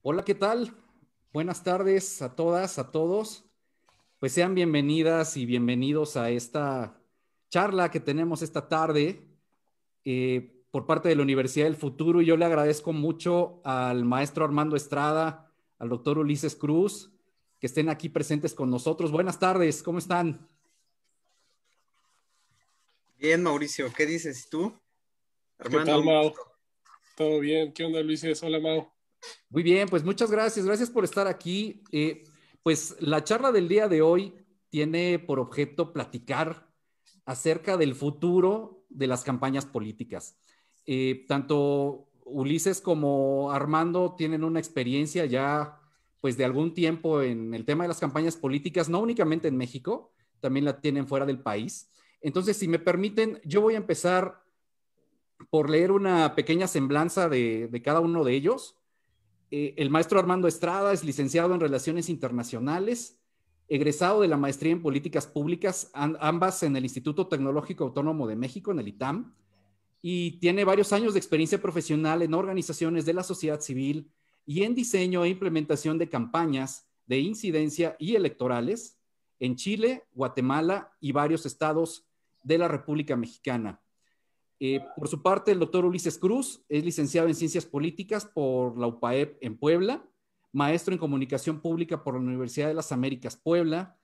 Hola, ¿qué tal? Buenas tardes a todas, a todos. Pues sean bienvenidas y bienvenidos a esta charla que tenemos esta tarde por parte de la Universidad del Futuro. Y yo le agradezco mucho al maestro Armando Estrada, al doctor Ulises Cruz, que estén aquí presentes con nosotros. Buenas tardes, ¿cómo están? Bien, Mauricio, ¿qué dices? ¿Y tú? ¿Qué Armando, tal, un Mau? gusto. ¿Todo bien? ¿Qué onda, Luis? Hola, Mau. Muy bien, pues muchas gracias. Gracias por estar aquí. Pues la charla del día de hoy tiene por objeto platicar acerca del futuro de las campañas políticas. Tanto Ulises como Armando tienen una experiencia ya pues de algún tiempo en el tema de las campañas políticas, no únicamente en México, también la tienen fuera del país. Entonces, si me permiten, yo voy a empezar por leer una pequeña semblanza de cada uno de ellos. El maestro Armando Estrada es licenciado en Relaciones Internacionales, egresado de la maestría en Políticas Públicas, ambas en el Instituto Tecnológico Autónomo de México, en el ITAM, y tiene varios años de experiencia profesional en organizaciones de la sociedad civil y en diseño e implementación de campañas de incidencia y electorales en Chile, Guatemala y varios estados de la República Mexicana. Por su parte, el doctor Ulises Cruz es licenciado en Ciencias Políticas por la UPAEP en Puebla, maestro en Comunicación Pública por la Universidad de las Américas Puebla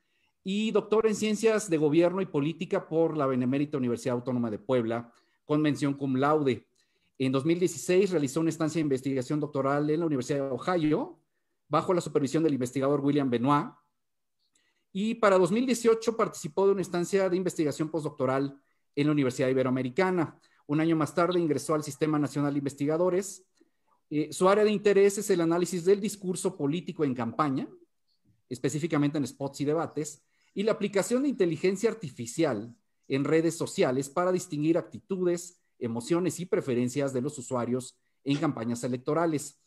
y doctor en Ciencias de Gobierno y Política por la Benemérita Universidad Autónoma de Puebla, con mención cum laude. En 2016 realizó una estancia de investigación doctoral en la Universidad de Ohio, bajo la supervisión del investigador William Benoit, y para 2018 participó de una estancia de investigación postdoctoral en la Universidad Iberoamericana. Un año más tarde ingresó al Sistema Nacional de Investigadores. Su área de interés es el análisis del discurso político en campaña, específicamente en spots y debates, y la aplicación de inteligencia artificial en redes sociales para distinguir actitudes, emociones y preferencias de los usuarios en campañas electorales.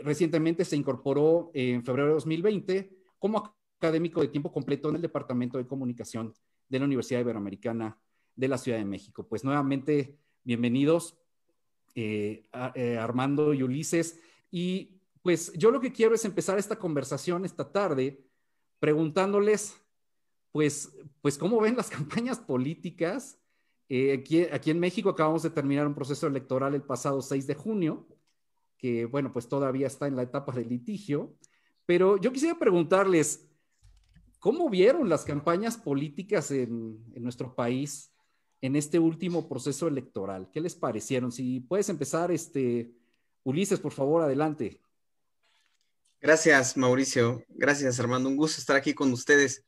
Recientemente se incorporó en febrero de 2020 como académico de tiempo completo en el Departamento de Comunicación de la Universidad Iberoamericana de la Ciudad de México. Pues nuevamente, bienvenidos, Armando y Ulises. Y pues yo lo que quiero es empezar esta conversación esta tarde preguntándoles, pues ¿cómo ven las campañas políticas? Aquí en México acabamos de terminar un proceso electoral el pasado 6 de junio, que bueno, pues todavía está en la etapa de litigio, pero yo quisiera preguntarles, ¿cómo vieron las campañas políticas en nuestro país en este último proceso electoral? ¿Qué les parecieron? Si puedes empezar, Ulises, por favor, adelante. Gracias, Mauricio. Gracias, Armando. Un gusto estar aquí con ustedes.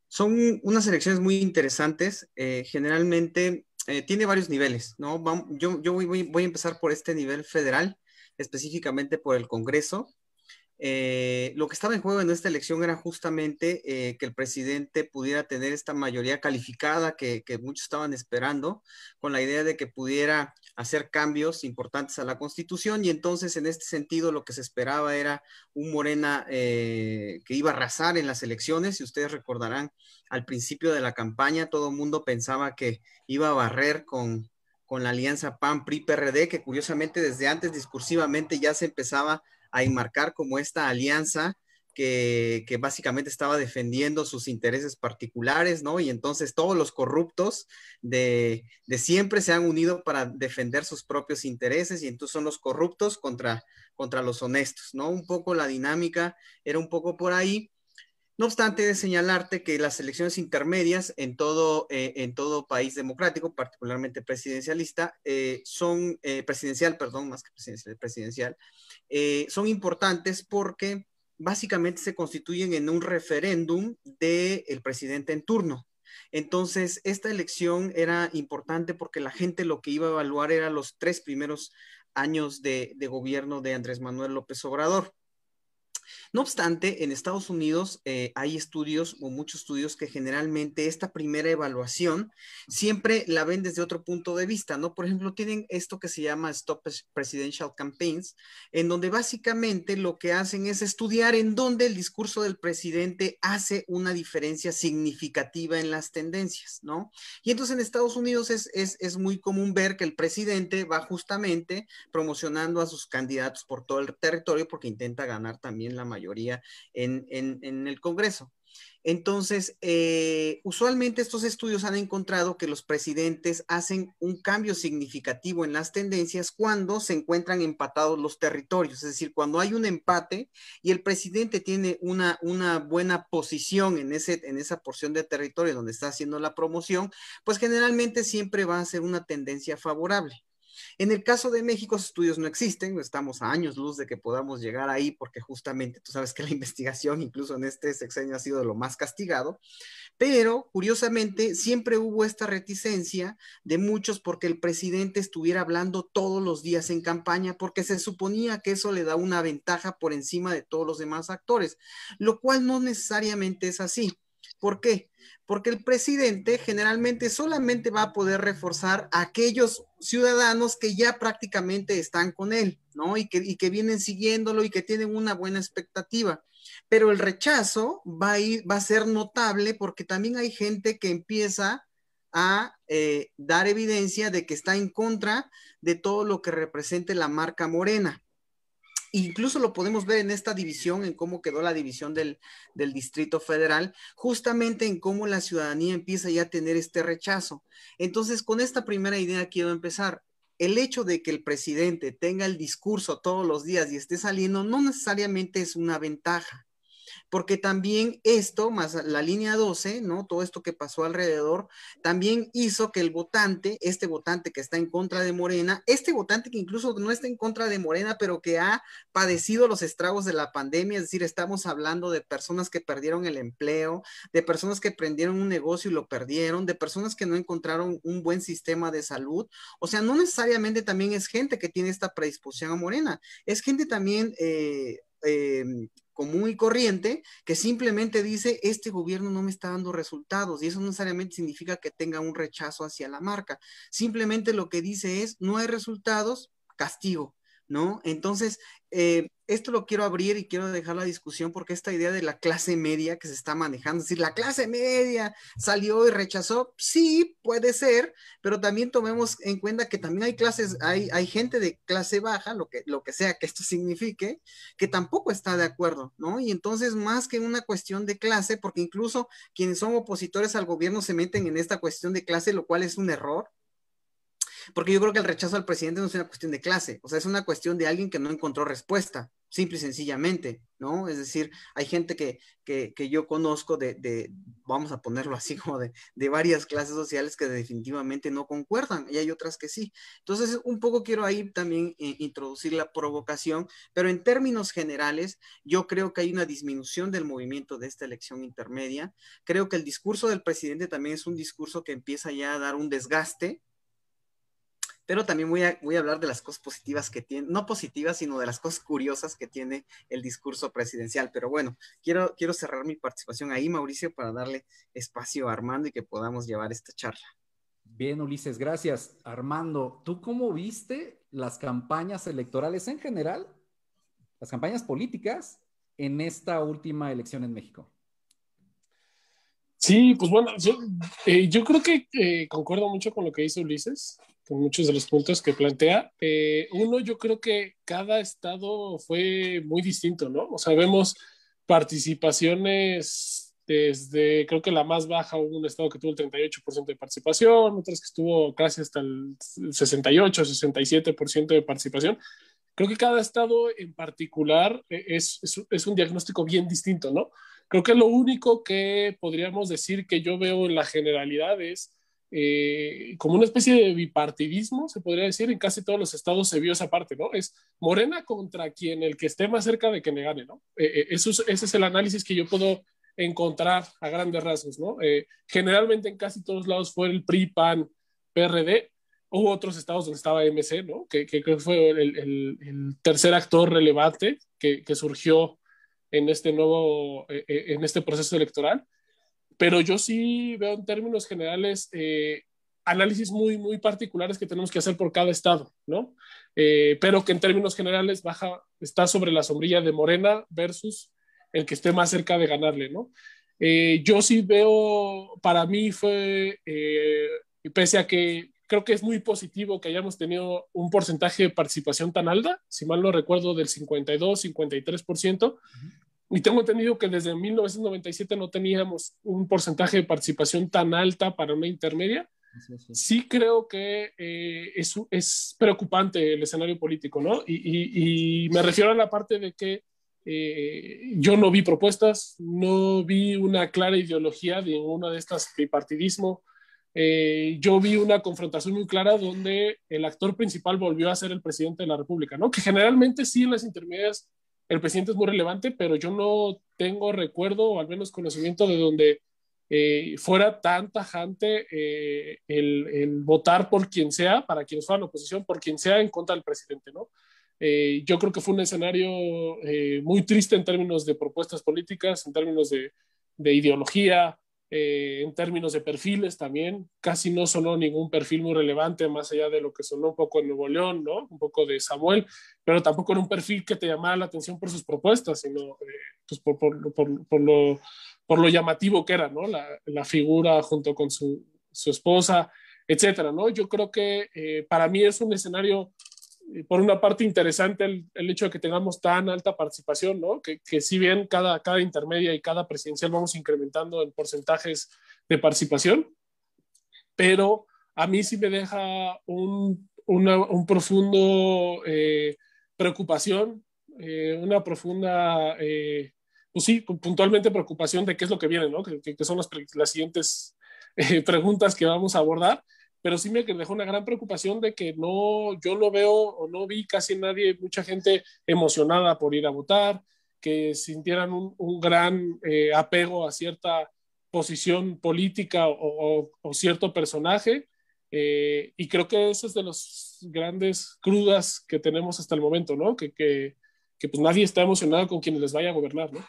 Son unas elecciones muy interesantes. Generalmente tiene varios niveles, ¿no? Yo voy a empezar por este nivel federal, específicamente por el Congreso. Lo que estaba en juego en esta elección era justamente que el presidente pudiera tener esta mayoría calificada que muchos estaban esperando, con la idea de que pudiera hacer cambios importantes a la Constitución, y entonces en este sentido lo que se esperaba era un Morena que iba a arrasar en las elecciones. Si ustedes recordarán, al principio de la campaña todo el mundo pensaba que iba a barrer con la alianza PAN-PRI-PRD, que curiosamente desde antes discursivamente ya se empezaba a enmarcar como esta alianza que básicamente estaba defendiendo sus intereses particulares, ¿no? Y entonces todos los corruptos de siempre se han unido para defender sus propios intereses, y entonces son los corruptos contra los honestos, ¿no? Un poco la dinámica era un poco por ahí. No obstante, de señalarte que las elecciones intermedias en todo país democrático, particularmente presidencialista, presidencial, perdón, más que presidencial, son importantes porque básicamente se constituyen en un referéndum del presidente en turno. Entonces, esta elección era importante porque la gente lo que iba a evaluar era los 3 primeros años de gobierno de Andrés Manuel López Obrador. No obstante, en Estados Unidos hay estudios o muchos estudios que generalmente esta primera evaluación siempre la ven desde otro punto de vista, ¿no? Por ejemplo, tienen esto que se llama Stop Presidential Campaigns, en donde básicamente lo que hacen es estudiar en dónde el discurso del presidente hace una diferencia significativa en las tendencias, ¿no? Y entonces en Estados Unidos es muy común ver que el presidente va justamente promocionando a sus candidatos por todo el territorio porque intenta ganar también la mayoría en el Congreso. Entonces, usualmente estos estudios han encontrado que los presidentes hacen un cambio significativo en las tendencias cuando se encuentran empatados los territorios, es decir, cuando hay un empate y el presidente tiene una buena posición en esa porción de territorio donde está haciendo la promoción, pues generalmente siempre va a ser una tendencia favorable. En el caso de México, esos estudios no existen, estamos a años luz de que podamos llegar ahí, porque justamente tú sabes que la investigación, incluso en este sexenio, ha sido de lo más castigado, pero curiosamente siempre hubo esta reticencia de muchos porque el presidente estuviera hablando todos los días en campaña, porque se suponía que eso le da una ventaja por encima de todos los demás actores, lo cual no necesariamente es así. ¿Por qué? Porque el presidente generalmente solamente va a poder reforzar a aquellos ciudadanos que ya prácticamente están con él, ¿no? Y que vienen siguiéndolo y que tienen una buena expectativa. Pero el rechazo va a ser notable porque también hay gente que empieza a dar evidencia de que está en contra de todo lo que represente la marca Morena. Incluso lo podemos ver en esta división, en cómo quedó la división del Distrito Federal, justamente en cómo la ciudadanía empieza ya a tener este rechazo. Entonces, con esta primera idea quiero empezar. El hecho de que el presidente tenga el discurso todos los días y esté saliendo no necesariamente es una ventaja, porque también esto, más la línea 12, ¿no? Todo esto que pasó alrededor, también hizo que el votante, este votante que está en contra de Morena, este votante que incluso no está en contra de Morena, pero que ha padecido los estragos de la pandemia, es decir, estamos hablando de personas que perdieron el empleo, de personas que prendieron un negocio y lo perdieron, de personas que no encontraron un buen sistema de salud, o sea, no necesariamente también es gente que tiene esta predisposición a Morena, es gente también común y corriente que simplemente dice este gobierno no me está dando resultados y eso no necesariamente significa que tenga un rechazo hacia la marca, simplemente lo que dice es no hay resultados, castigo, ¿no? Entonces, esto lo quiero abrir y quiero dejar la discusión porque esta idea de la clase media que se está manejando, es decir, la clase media salió y rechazó, sí, puede ser, pero también tomemos en cuenta que también hay clases, hay gente de clase baja, lo que sea que esto signifique, que tampoco está de acuerdo, ¿no? Y entonces, más que una cuestión de clase, porque incluso quienes son opositores al gobierno se meten en esta cuestión de clase, lo cual es un error, porque yo creo que el rechazo al presidente no es una cuestión de clase, o sea, es una cuestión de alguien que no encontró respuesta, simple y sencillamente, ¿no? Es decir, hay gente que yo conozco vamos a ponerlo así, como de varias clases sociales que definitivamente no concuerdan, y hay otras que sí. Entonces, un poco quiero ahí también introducir la provocación, pero en términos generales, yo creo que hay una disminución del movimiento de esta elección intermedia. Creo que el discurso del presidente también es un discurso que empieza ya a dar un desgaste, pero también voy a hablar de las cosas positivas que tiene, no positivas, sino de las cosas curiosas que tiene el discurso presidencial. Pero bueno, quiero cerrar mi participación ahí, Mauricio, para darle espacio a Armando y que podamos llevar esta charla. Bien, Ulises, gracias. Armando, ¿tú cómo viste las campañas electorales en general, las campañas políticas en esta última elección en México? Sí, pues bueno, yo creo que concuerdo mucho con lo que dice Ulises, con muchos de los puntos que plantea. Uno, yo creo que cada estado fue muy distinto, ¿no? O sea, vemos participaciones desde, creo que la más baja, hubo un estado que tuvo el 38% de participación, otras que estuvo casi hasta el 68, 67% de participación. Creo que cada estado en particular es un diagnóstico bien distinto, ¿no? Creo que lo único que podríamos decir que yo veo en la generalidad es como una especie de bipartidismo, se podría decir, en casi todos los estados se vio esa parte, ¿no? Es Morena contra quien el que esté más cerca de que me gane, ¿no? Ese es el análisis que yo puedo encontrar a grandes rasgos, ¿no? Generalmente en casi todos lados fue el PRI, PAN, PRD. Hubo otros estados donde estaba MC, ¿no? Que creo que fue el tercer actor relevante que surgió en en este proceso electoral, pero yo sí veo en términos generales análisis muy particulares que tenemos que hacer por cada estado, ¿no? Pero que en términos generales está sobre la sombrilla de Morena versus el que esté más cerca de ganarle, ¿no? Yo sí veo, para mí pese a que creo que es muy positivo que hayamos tenido un porcentaje de participación tan alta, si mal no recuerdo, del 52-53%, y tengo entendido que desde 1997 no teníamos un porcentaje de participación tan alta para una intermedia. Sí creo que es preocupante el escenario político, ¿no? Y me refiero a la parte de que yo no vi propuestas, no vi una clara ideología de ninguna de estas bipartidismo. Yo vi una confrontación muy clara donde el actor principal volvió a ser el presidente de la República, ¿no? Que generalmente sí en las intermedias el presidente es muy relevante, pero yo no tengo recuerdo o al menos conocimiento de donde fuera tan tajante el votar por quien sea, para quienes fueran oposición, por quien sea en contra del presidente, ¿no? Yo creo que fue un escenario muy triste en términos de propuestas políticas, en términos de ideología, en términos de perfiles también. Casi no sonó ningún perfil muy relevante, más allá de lo que sonó un poco en Nuevo León, ¿no? Un poco de Samuel, pero tampoco era un perfil que te llamara la atención por sus propuestas, sino pues por lo llamativo que era, ¿no? La figura junto con su esposa, etcétera, ¿no? Yo creo que para mí es un escenario, por una parte, interesante el hecho de que tengamos tan alta participación, ¿no? Que si bien cada intermedia y cada presidencial vamos incrementando en porcentajes de participación, pero a mí sí me deja un profundo preocupación, una profunda, pues sí, puntualmente preocupación de qué es lo que viene, ¿no? Que son las siguientes preguntas que vamos a abordar, pero sí me dejó una gran preocupación de que yo no veo o no vi casi nadie, mucha gente emocionada por ir a votar, que sintieran un gran apego a cierta posición política o cierto personaje. Y creo que eso es de las grandes crudas que tenemos hasta el momento, ¿no? Que pues nadie está emocionado con quienes les vaya a gobernar, ¿no?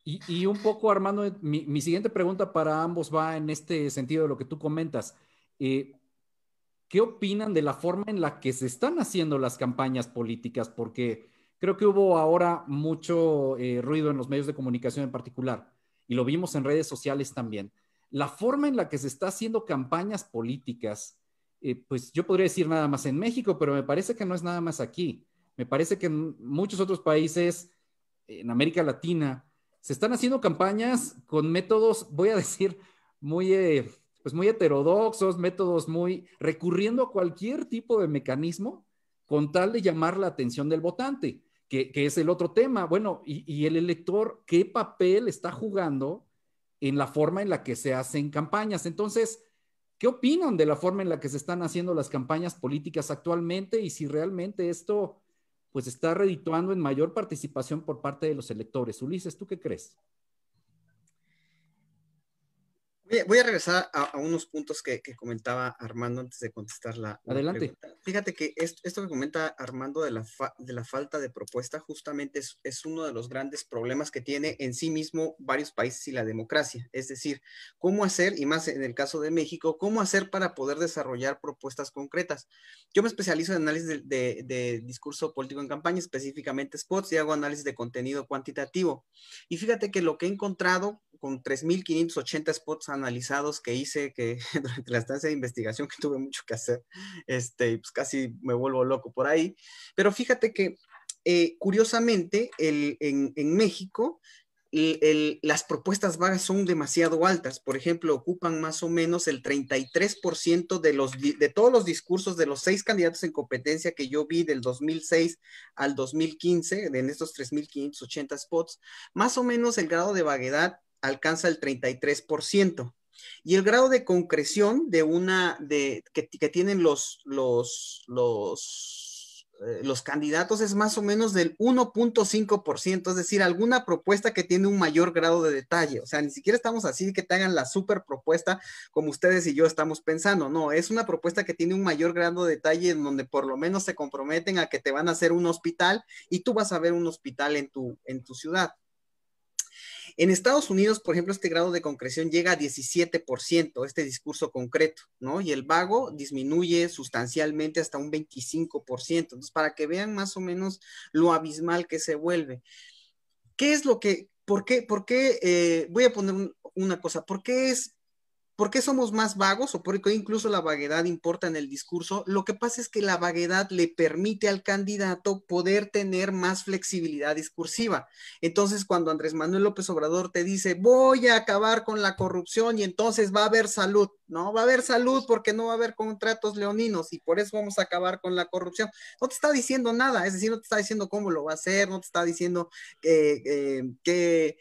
Y un poco, Armando, mi siguiente pregunta para ambos va en este sentido de lo que tú comentas. ¿Qué opinan de la forma en la que se están haciendo las campañas políticas? Porque creo que hubo ahora mucho ruido en los medios de comunicación en particular, y lo vimos en redes sociales también. La forma en la que se está haciendo campañas políticas, pues yo podría decir nada más en México, pero me parece que no es nada más aquí. Me parece que en muchos otros países, en América Latina, se están haciendo campañas con métodos, voy a decir, muy, pues muy heterodoxos, métodos muy recurriendo a cualquier tipo de mecanismo con tal de llamar la atención del votante, que es el otro tema. Bueno, y el elector, ¿qué papel está jugando en la forma en la que se hacen campañas? Entonces, ¿qué opinan de la forma en la que se están haciendo las campañas políticas actualmente y si realmente esto pues está redituando en mayor participación por parte de los electores? Ulises, ¿tú qué crees? Voy a regresar a unos puntos que comentaba Armando antes de contestar la Adelante. pregunta. Fíjate que esto que comenta Armando de la falta de propuesta justamente es uno de los grandes problemas que tiene en sí mismo varios países y la democracia. Es decir, cómo hacer, y más en el caso de México, cómo hacer para poder desarrollar propuestas concretas. Yo me especializo en análisis de discurso político en campaña, específicamente spots, y hago análisis de contenido cuantitativo. Y fíjate que lo que he encontrado con 3,580 spots analizados que hice que durante la estancia de investigación, que tuve mucho que hacer, pues casi me vuelvo loco por ahí. Pero fíjate que curiosamente en México las propuestas vagas son demasiado altas. Por ejemplo, ocupan más o menos el 33% de todos los discursos de los 6 candidatos en competencia que yo vi del 2006 al 2015, en estos 3,580 spots. Más o menos el grado de vaguedad alcanza el 33%. Y el grado de concreción que tienen los candidatos es más o menos del 1.5%, es decir, alguna propuesta que tiene un mayor grado de detalle. O sea, ni siquiera estamos así que te hagan la super propuesta como ustedes y yo estamos pensando. No, es una propuesta que tiene un mayor grado de detalle en donde por lo menos se comprometen a que te van a hacer un hospital y tú vas a ver un hospital en tu ciudad. En Estados Unidos, por ejemplo, este grado de concreción llega a 17%, este discurso concreto, ¿no? Y el vago disminuye sustancialmente hasta un 25%. Entonces, para que vean más o menos lo abismal que se vuelve. ¿Qué es lo que, por qué, voy a poner una cosa, ¿por qué somos más vagos o por qué incluso la vaguedad importa en el discurso? Lo que pasa es que la vaguedad le permite al candidato poder tener más flexibilidad discursiva. Entonces, cuando Andrés Manuel López Obrador te dice, voy a acabar con la corrupción y entonces va a haber salud, ¿no? Va a haber salud porque no va a haber contratos leoninos y por eso vamos a acabar con la corrupción. No te está diciendo nada, es decir, no te está diciendo cómo lo va a hacer, no te está diciendo qué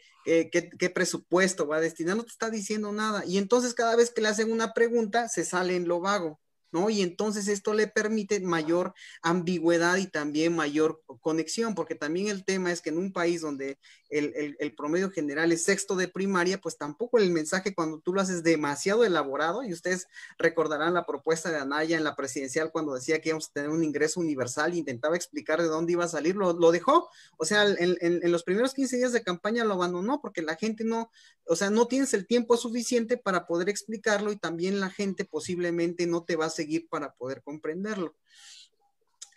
presupuesto va a destinar, no te está diciendo nada. Y entonces cada vez que le hacen una pregunta, se sale en lo vago, ¿no? Y entonces esto le permite mayor ambigüedad y también mayor conexión, porque también el tema es que en un país donde el promedio general es sexto de primaria, pues tampoco el mensaje cuando tú lo haces demasiado elaborado, y ustedes recordarán la propuesta de Anaya en la presidencial cuando decía que íbamos a tener un ingreso universal e intentaba explicar de dónde iba a salir, lo dejó, o sea, en los primeros 15 días de campaña lo abandonó porque la gente no, o sea, no tienes el tiempo suficiente para poder explicarlo y también la gente posiblemente no te va a seguir para poder comprenderlo.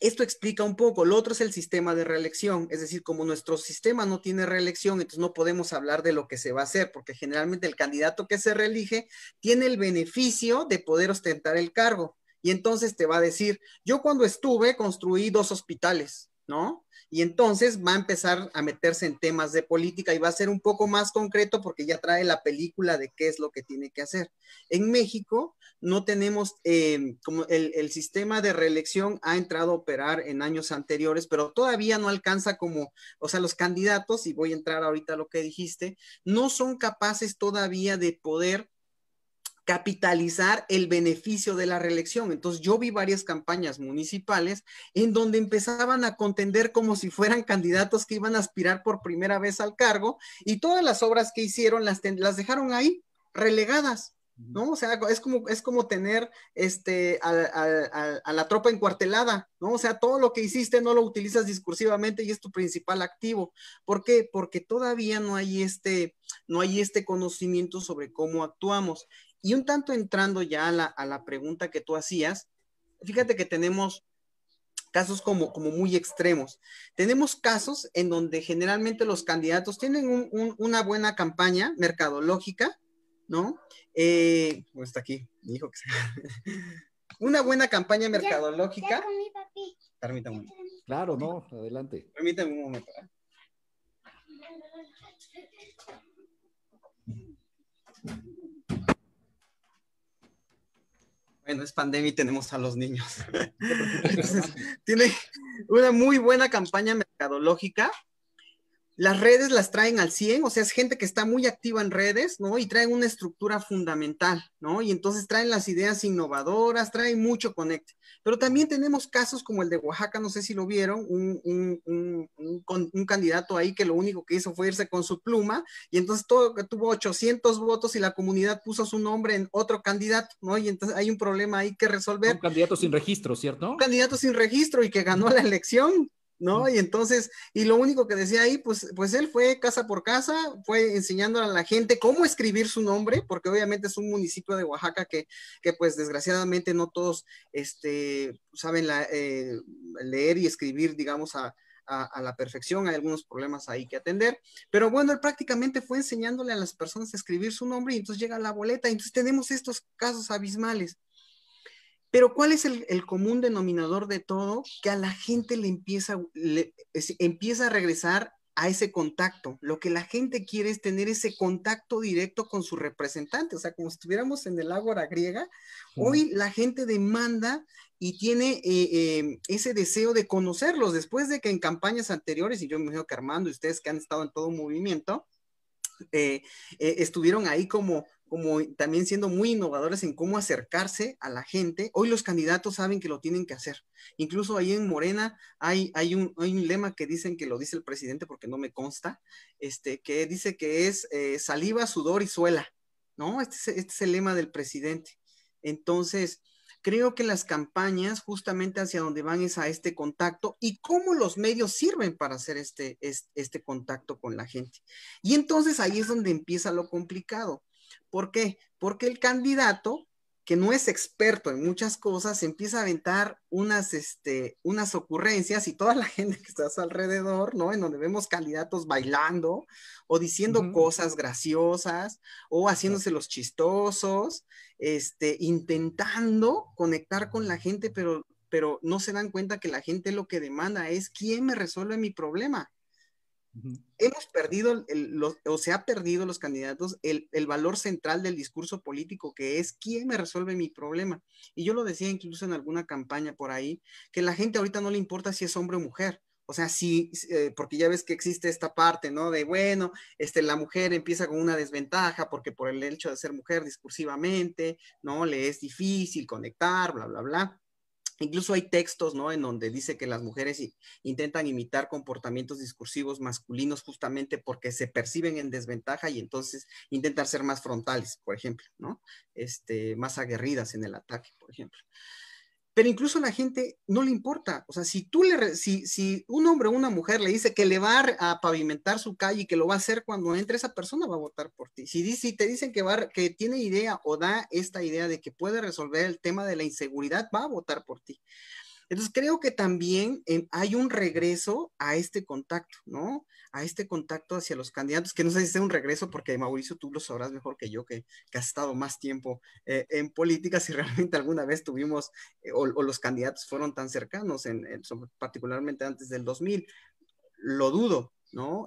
Esto explica un poco. Lo otro es el sistema de reelección, es decir, como nuestro sistema no tiene reelección, entonces no podemos hablar de lo que se va a hacer, porque generalmente el candidato que se reelige tiene el beneficio de poder ostentar el cargo, y entonces te va a decir, yo cuando estuve construí 2 hospitales, ¿no? Y entonces va a empezar a meterse en temas de política y va a ser un poco más concreto porque ya trae la película de qué es lo que tiene que hacer. En México no tenemos, como el sistema de reelección ha entrado a operar en años anteriores, pero todavía no alcanza como, o sea, los candidatos, y voy a entrar ahorita a lo que dijiste, no son capaces todavía de poder capitalizar el beneficio de la reelección. Entonces yo vi varias campañas municipales en donde empezaban a contender como si fueran candidatos que iban a aspirar por primera vez al cargo y todas las obras que hicieron las dejaron ahí relegadas, ¿no? O sea, es como tener a la tropa encuartelada, ¿no? O sea, todo lo que hiciste no lo utilizas discursivamente y es tu principal activo. ¿Por qué? Porque todavía no hay este conocimiento sobre cómo actuamos. Y un tanto entrando ya a la pregunta que tú hacías, fíjate que tenemos casos como muy extremos. Tenemos casos en donde generalmente los candidatos tienen una buena campaña mercadológica, ¿no? Pues está aquí, mi hijo que se... Una buena campaña mercadológica. Ya comí, papi. Permítame. Claro, no, adelante. Permítame un momento. Bueno, es pandemia y tenemos a los niños. Entonces, tiene una muy buena campaña mercadológica. Las redes las traen al 100, o sea, es gente que está muy activa en redes, ¿no? Y traen una estructura fundamental, ¿no? Y entonces traen las ideas innovadoras, traen mucho conecte. Pero también tenemos casos como el de Oaxaca, no sé si lo vieron, un candidato ahí que lo único que hizo fue irse con su pluma y entonces tuvo 800 votos y la comunidad puso su nombre en otro candidato, ¿no? Y entonces hay un problema ahí que resolver. Un candidato sin registro, ¿cierto? Un candidato sin registro y que ganó la elección, ¿no? Y entonces, y lo único que decía ahí, pues él fue casa por casa, fue enseñando a la gente cómo escribir su nombre, porque obviamente es un municipio de Oaxaca que pues desgraciadamente no todos saben leer y escribir, digamos, a la perfección, hay algunos problemas ahí que atender, pero bueno, él prácticamente fue enseñándole a las personas a escribir su nombre y entonces llega la boleta, y entonces tenemos estos casos abismales. Pero ¿cuál es el común denominador de todo? Que a la gente le empieza a regresar a ese contacto. Lo que la gente quiere es tener ese contacto directo con su representante. O sea, como si estuviéramos en el ágora griega, hoy la gente demanda y tiene ese deseo de conocerlos. Después de que en campañas anteriores, y yo me imagino que Armando y ustedes que han estado en todo un movimiento, estuvieron ahí como como también siendo muy innovadores en cómo acercarse a la gente. Hoy los candidatos saben que lo tienen que hacer. Incluso ahí en Morena hay un lema que dicen que lo dice el presidente porque no me consta, que dice que es saliva, sudor y suela, ¿no? Este es el lema del presidente. Entonces, creo que las campañas justamente hacia donde van es a este contacto y cómo los medios sirven para hacer este contacto con la gente. Y entonces ahí es donde empieza lo complicado. ¿Por qué? Porque el candidato, que no es experto en muchas cosas, empieza a aventar unas ocurrencias y toda la gente que está a su alrededor, ¿no? En donde vemos candidatos bailando o diciendo cosas graciosas o haciéndose los chistosos, intentando conectar con la gente, pero no se dan cuenta que la gente lo que demanda es ¿quién me resuelve mi problema? Hemos perdido, o se ha perdido los candidatos el valor central del discurso político, que es ¿quién me resuelve mi problema? Y yo lo decía incluso en alguna campaña por ahí, que la gente ahorita no le importa si es hombre o mujer. O sea, sí, porque ya ves que existe esta parte, ¿no? De, bueno, la mujer empieza con una desventaja porque por el hecho de ser mujer discursivamente, ¿no? Le es difícil conectar, bla, bla, bla. Incluso hay textos, ¿no? En donde dice que las mujeres intentan imitar comportamientos discursivos masculinos justamente porque se perciben en desventaja y entonces intentan ser más frontales, por ejemplo, ¿no? Más aguerridas en el ataque, por ejemplo. Pero incluso a la gente no le importa. O sea, si un hombre o una mujer le dice que le va a pavimentar su calle y que lo va a hacer cuando entre, esa persona va a votar por ti. Si te dicen que tiene idea o da esta idea de que puede resolver el tema de la inseguridad, va a votar por ti. Entonces creo que también hay un regreso a este contacto, ¿no? A este contacto hacia los candidatos, que no sé si sea un regreso, porque Mauricio, tú lo sabrás mejor que yo, que has estado más tiempo en política, si realmente alguna vez tuvimos, o los candidatos fueron tan cercanos, particularmente antes del 2000, lo dudo, ¿no?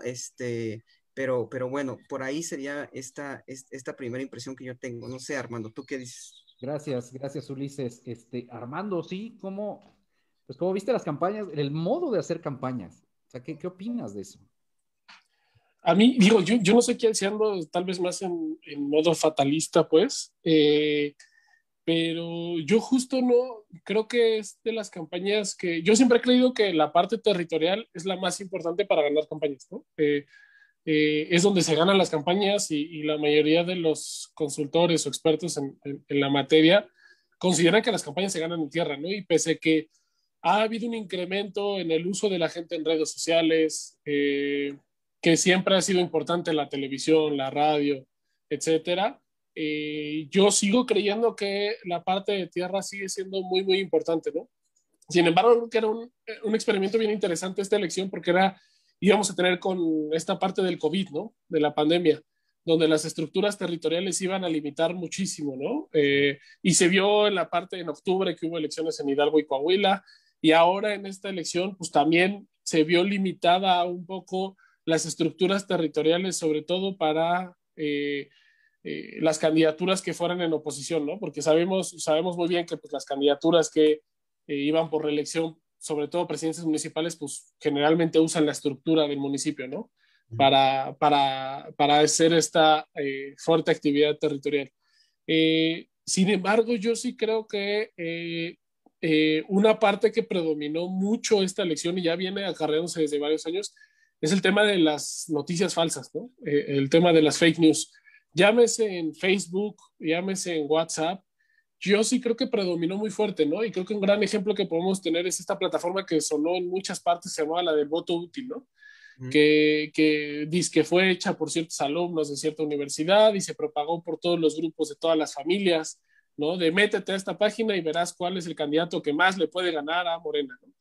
Pero bueno, por ahí sería esta primera impresión que yo tengo. No sé, Armando, ¿tú qué dices? Gracias, Ulises. Armando, sí, pues cómo viste las campañas, el modo de hacer campañas. O sea, ¿qué opinas de eso? A mí, digo, yo no sé quién si ando tal vez más en modo fatalista, pues, pero yo justo no, creo que es de las campañas que yo siempre he creído que la parte territorial es la más importante para ganar campañas, ¿no? Es donde se ganan las campañas y la mayoría de los consultores o expertos en la materia consideran que las campañas se ganan en tierra, ¿no? Y pese a que ha habido un incremento en el uso de la gente en redes sociales, que siempre ha sido importante la televisión, la radio, etcétera. Yo sigo creyendo que la parte de tierra sigue siendo muy, muy importante, ¿no? Sin embargo, creo que era un experimento bien interesante esta elección porque íbamos a tener con esta parte del COVID, ¿no? De la pandemia, donde las estructuras territoriales iban a limitar muchísimo, ¿no? Y se vio en la parte en octubre que hubo elecciones en Hidalgo y Coahuila, y ahora en esta elección, pues también se vio limitada un poco las estructuras territoriales, sobre todo para las candidaturas que fueran en oposición, ¿no? Porque sabemos muy bien que pues, las candidaturas que iban por reelección, sobre todo presidentes municipales, pues generalmente usan la estructura del municipio, ¿no? Para hacer esta fuerte actividad territorial. Sin embargo, yo sí creo que una parte que predominó mucho esta elección y ya viene acarreándose desde varios años es el tema de las noticias falsas, ¿no? El tema de las fake news. Llámese en Facebook, llámese en WhatsApp, yo sí creo que predominó muy fuerte, ¿no? Y creo que un gran ejemplo que podemos tener es esta plataforma que sonó en muchas partes, se llamaba la del voto útil, ¿no? Que dice que fue hecha por ciertos alumnos de cierta universidad y se propagó por todos los grupos de todas las familias, ¿no? De métete a esta página y verás cuál es el candidato que más le puede ganar a Morena, ¿no?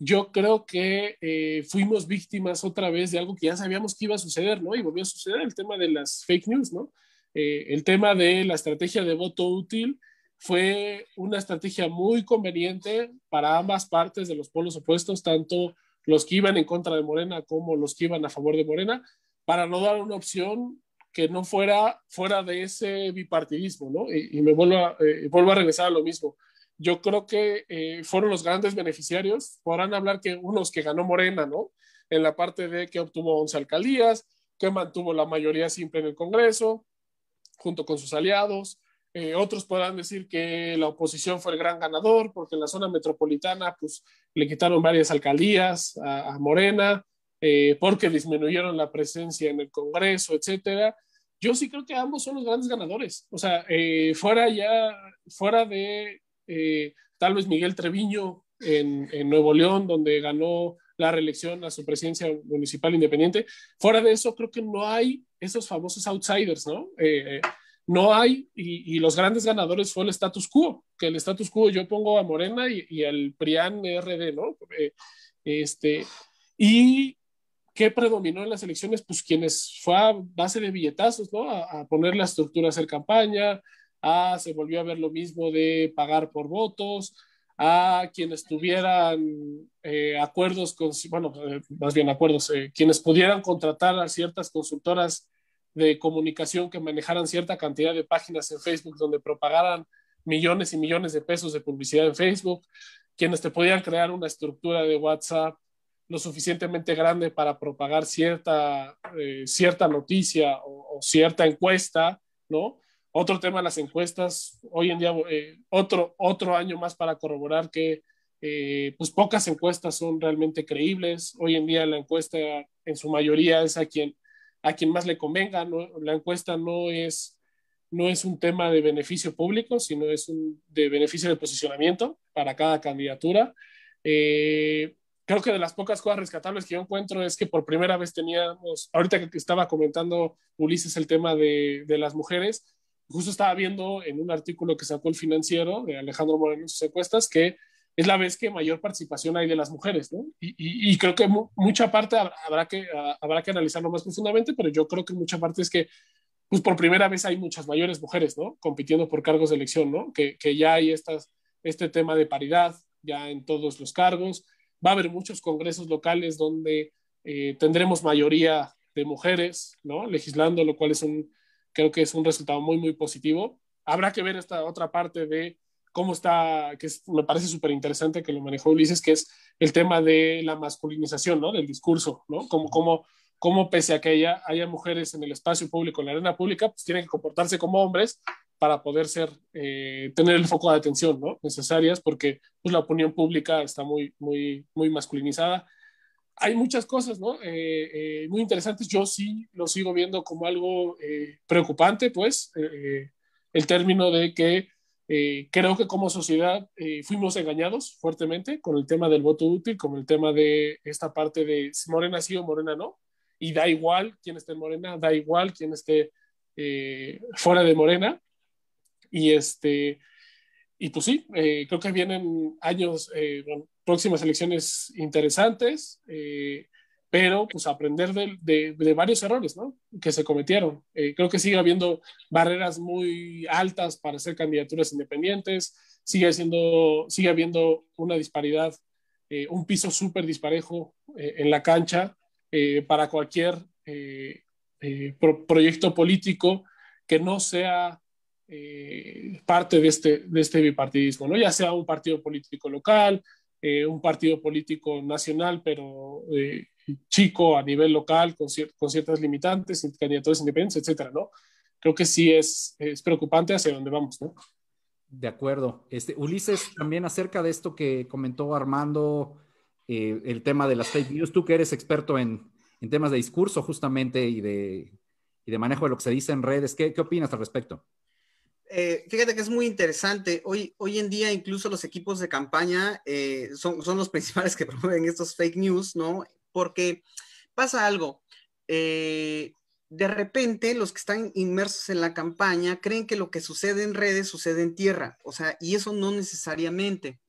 Yo creo que fuimos víctimas otra vez de algo que ya sabíamos que iba a suceder, ¿no? Y volvió a suceder el tema de las fake news, ¿no? El tema de la estrategia de voto útil fue una estrategia muy conveniente para ambas partes de los polos opuestos, tanto los que iban en contra de Morena como los que iban a favor de Morena, para no dar una opción que no fuera de ese bipartidismo, ¿no? Y me vuelvo a regresar a lo mismo. Yo creo que fueron los grandes beneficiarios. Podrán hablar que unos que ganó Morena, ¿no? En la parte de que obtuvo 11 alcaldías, que mantuvo la mayoría simple en el Congreso, junto con sus aliados. Otros podrán decir que la oposición fue el gran ganador porque en la zona metropolitana pues, le quitaron varias alcaldías a Morena, porque disminuyeron la presencia en el Congreso, etcétera. Yo sí creo que ambos son los grandes ganadores. O sea, fuera de tal vez Miguel Treviño en Nuevo León, donde ganó la reelección a su presidencia municipal independiente, fuera de eso creo que no hay esos famosos outsiders, ¿no? No hay, y los grandes ganadores fue el status quo, que el status quo yo pongo a Morena y al PRIAN-RD, ¿no? Y ¿qué predominó en las elecciones? Pues quienes fue a base de billetazos, ¿no? A poner la estructura a hacer campaña, se volvió a ver lo mismo de pagar por votos, a quienes tuvieran acuerdos con, bueno, más bien acuerdos, quienes pudieran contratar a ciertas consultoras de comunicación que manejaran cierta cantidad de páginas en Facebook donde propagaran millones y millones de pesos de publicidad en Facebook, quienes te podían crear una estructura de WhatsApp lo suficientemente grande para propagar cierta noticia o cierta encuesta, ¿no? Otro tema de las encuestas, hoy en día otro año más para corroborar que pues pocas encuestas son realmente creíbles. Hoy en día la encuesta en su mayoría es a quien más le convenga, ¿no? La encuesta no es un tema de beneficio público, sino es de beneficio de posicionamiento para cada candidatura. Creo que de las pocas cosas rescatables que yo encuentro es que por primera vez teníamos, ahorita que estaba comentando Ulises el tema de las mujeres, justo estaba viendo en un artículo que sacó el Financiero de Alejandro Moreno en sus encuestas que es la vez que mayor participación hay de las mujeres, ¿no? Y creo que mucha parte habrá que analizarlo más profundamente, pero yo creo que mucha parte es que pues por primera vez hay muchas mayores mujeres, ¿no? Compitiendo por cargos de elección, ¿no? Que ya hay este tema de paridad ya en todos los cargos. Va a haber muchos congresos locales donde tendremos mayoría de mujeres, ¿no? Legislando, lo cual creo que es un resultado muy, muy positivo. Habrá que ver esta otra parte de cómo está, me parece súper interesante que lo manejó Ulises, que es el tema de la masculinización, ¿no? Del discurso, ¿no? Cómo pese a que haya mujeres en el espacio público, en la arena pública, pues tienen que comportarse como hombres para poder tener el foco de atención, ¿no? Necesarias, porque pues, la opinión pública está muy, muy, muy masculinizada. Hay muchas cosas, ¿no? Muy interesantes. Yo sí lo sigo viendo como algo preocupante, pues, el término de que creo que como sociedad fuimos engañados fuertemente con el tema del voto útil, con el tema de esta parte de si Morena sí o Morena no, y da igual quién esté en Morena, da igual quién esté fuera de Morena, y pues sí, creo que vienen años, próximas elecciones interesantes, pero pues aprender de varios errores, ¿no? Que se cometieron. Creo que sigue habiendo barreras muy altas para hacer candidaturas independientes, sigue habiendo una disparidad, un piso súper disparejo en la cancha para cualquier proyecto político que no sea parte de este bipartidismo, ¿no? Ya sea un partido político local, un partido político nacional, pero chico a nivel local, con ciertas limitantes, candidaturas independientes, etcétera, ¿no? Creo que sí es preocupante hacia dónde vamos, ¿no? De acuerdo. Ulises, también acerca de esto que comentó Armando, el tema de las fake news, tú que eres experto en temas de discurso justamente y de manejo de lo que se dice en redes, ¿qué opinas al respecto? Fíjate que es muy interesante. Hoy en día incluso los equipos de campaña son los principales que promueven estos fake news, ¿no? Porque pasa algo. De repente los que están inmersos en la campaña creen que lo que sucede en redes sucede en tierra. O sea, y eso no necesariamente.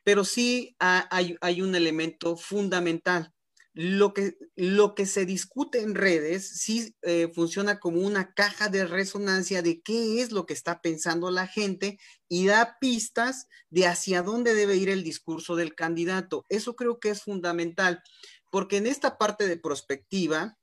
Pero sí hay un elemento fundamental. Lo que se discute en redes sí funciona como una caja de resonancia de qué es lo que está pensando la gente y da pistas de hacia dónde debe ir el discurso del candidato. Eso creo que es fundamental, porque en esta parte de prospectiva,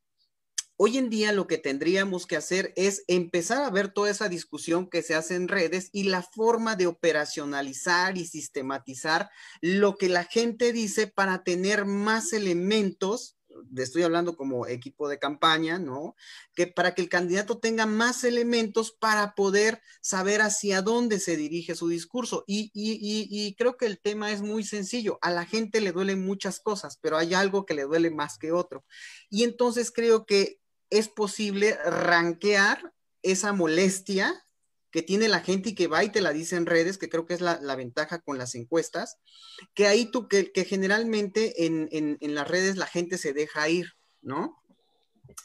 hoy en día lo que tendríamos que hacer es empezar a ver toda esa discusión que se hace en redes y la forma de operacionalizar y sistematizar lo que la gente dice para tener más elementos estoy hablando como equipo de campaña, ¿no? Que para que el candidato tenga más elementos para poder saber hacia dónde se dirige su discurso. Y creo que el tema es muy sencillo. A la gente le duelen muchas cosas, pero hay algo que le duele más que otro. Y entonces creo que es posible rankear esa molestia que tiene la gente y que va y te la dice en redes, que creo que es la ventaja con las encuestas, que ahí que generalmente en las redes la gente se deja ir, ¿no?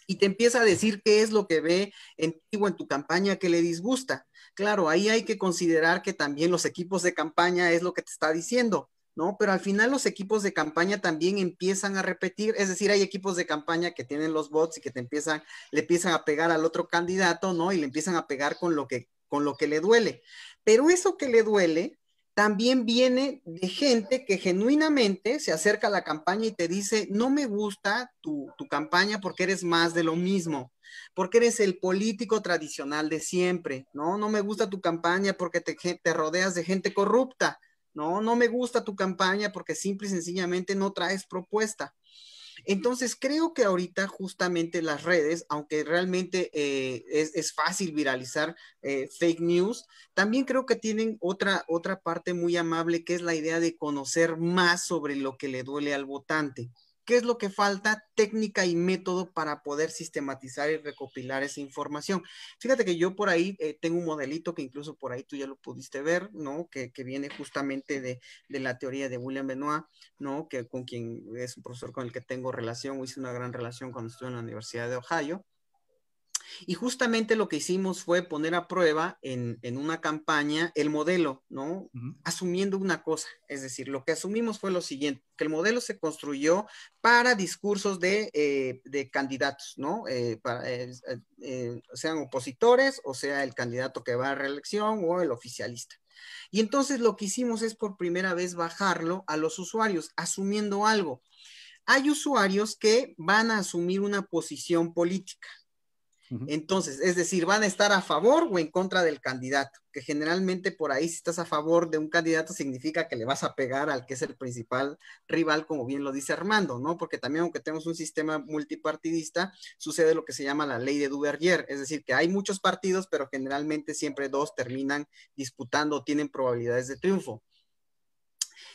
Y te empieza a decir qué es lo que ve en ti o en tu campaña que le disgusta. Claro, ahí hay que considerar que también los equipos de campaña es lo que te está diciendo, ¿no? Pero al final los equipos de campaña también empiezan a repetir, es decir, hay equipos de campaña que tienen los bots y que le empiezan a pegar al otro candidato, ¿no? Y le empiezan a pegar con lo que le duele. Pero eso que le duele también viene de gente que genuinamente se acerca a la campaña y te dice, no me gusta tu campaña porque eres más de lo mismo, porque eres el político tradicional de siempre, ¿no? No me gusta tu campaña porque te rodeas de gente corrupta, ¿no? No me gusta tu campaña porque simple y sencillamente no traes propuesta. Entonces, creo que ahorita justamente las redes, aunque realmente es fácil viralizar fake news, también creo que tienen otra parte muy amable, que es la idea de conocer más sobre lo que le duele al votante. ¿Qué es lo que falta? Técnica y método para poder sistematizar y recopilar esa información. Fíjate que yo por ahí tengo un modelito que incluso por ahí tú ya lo pudiste ver, ¿no? Que viene justamente de la teoría de William Benoit, ¿no? Que con quien es un profesor con el que tengo relación, o hice una gran relación cuando estuve en la Universidad de Ohio. Y justamente lo que hicimos fue poner a prueba en una campaña el modelo, ¿no? Asumiendo una cosa, es decir, lo que asumimos fue lo siguiente, que el modelo se construyó para discursos de candidatos, ¿no? Sean opositores o sea el candidato que va a reelección o el oficialista. Y entonces lo que hicimos es por primera vez bajarlo a los usuarios, asumiendo algo. Hay usuarios que van a asumir una posición política. Entonces, es decir, van a estar a favor o en contra del candidato, que generalmente por ahí si estás a favor de un candidato significa que le vas a pegar al que es el principal rival, como bien lo dice Armando, ¿no? Porque también aunque tenemos un sistema multipartidista, sucede lo que se llama la ley de Duverger, es decir, que hay muchos partidos, pero generalmente siempre dos terminan disputando o tienen probabilidades de triunfo.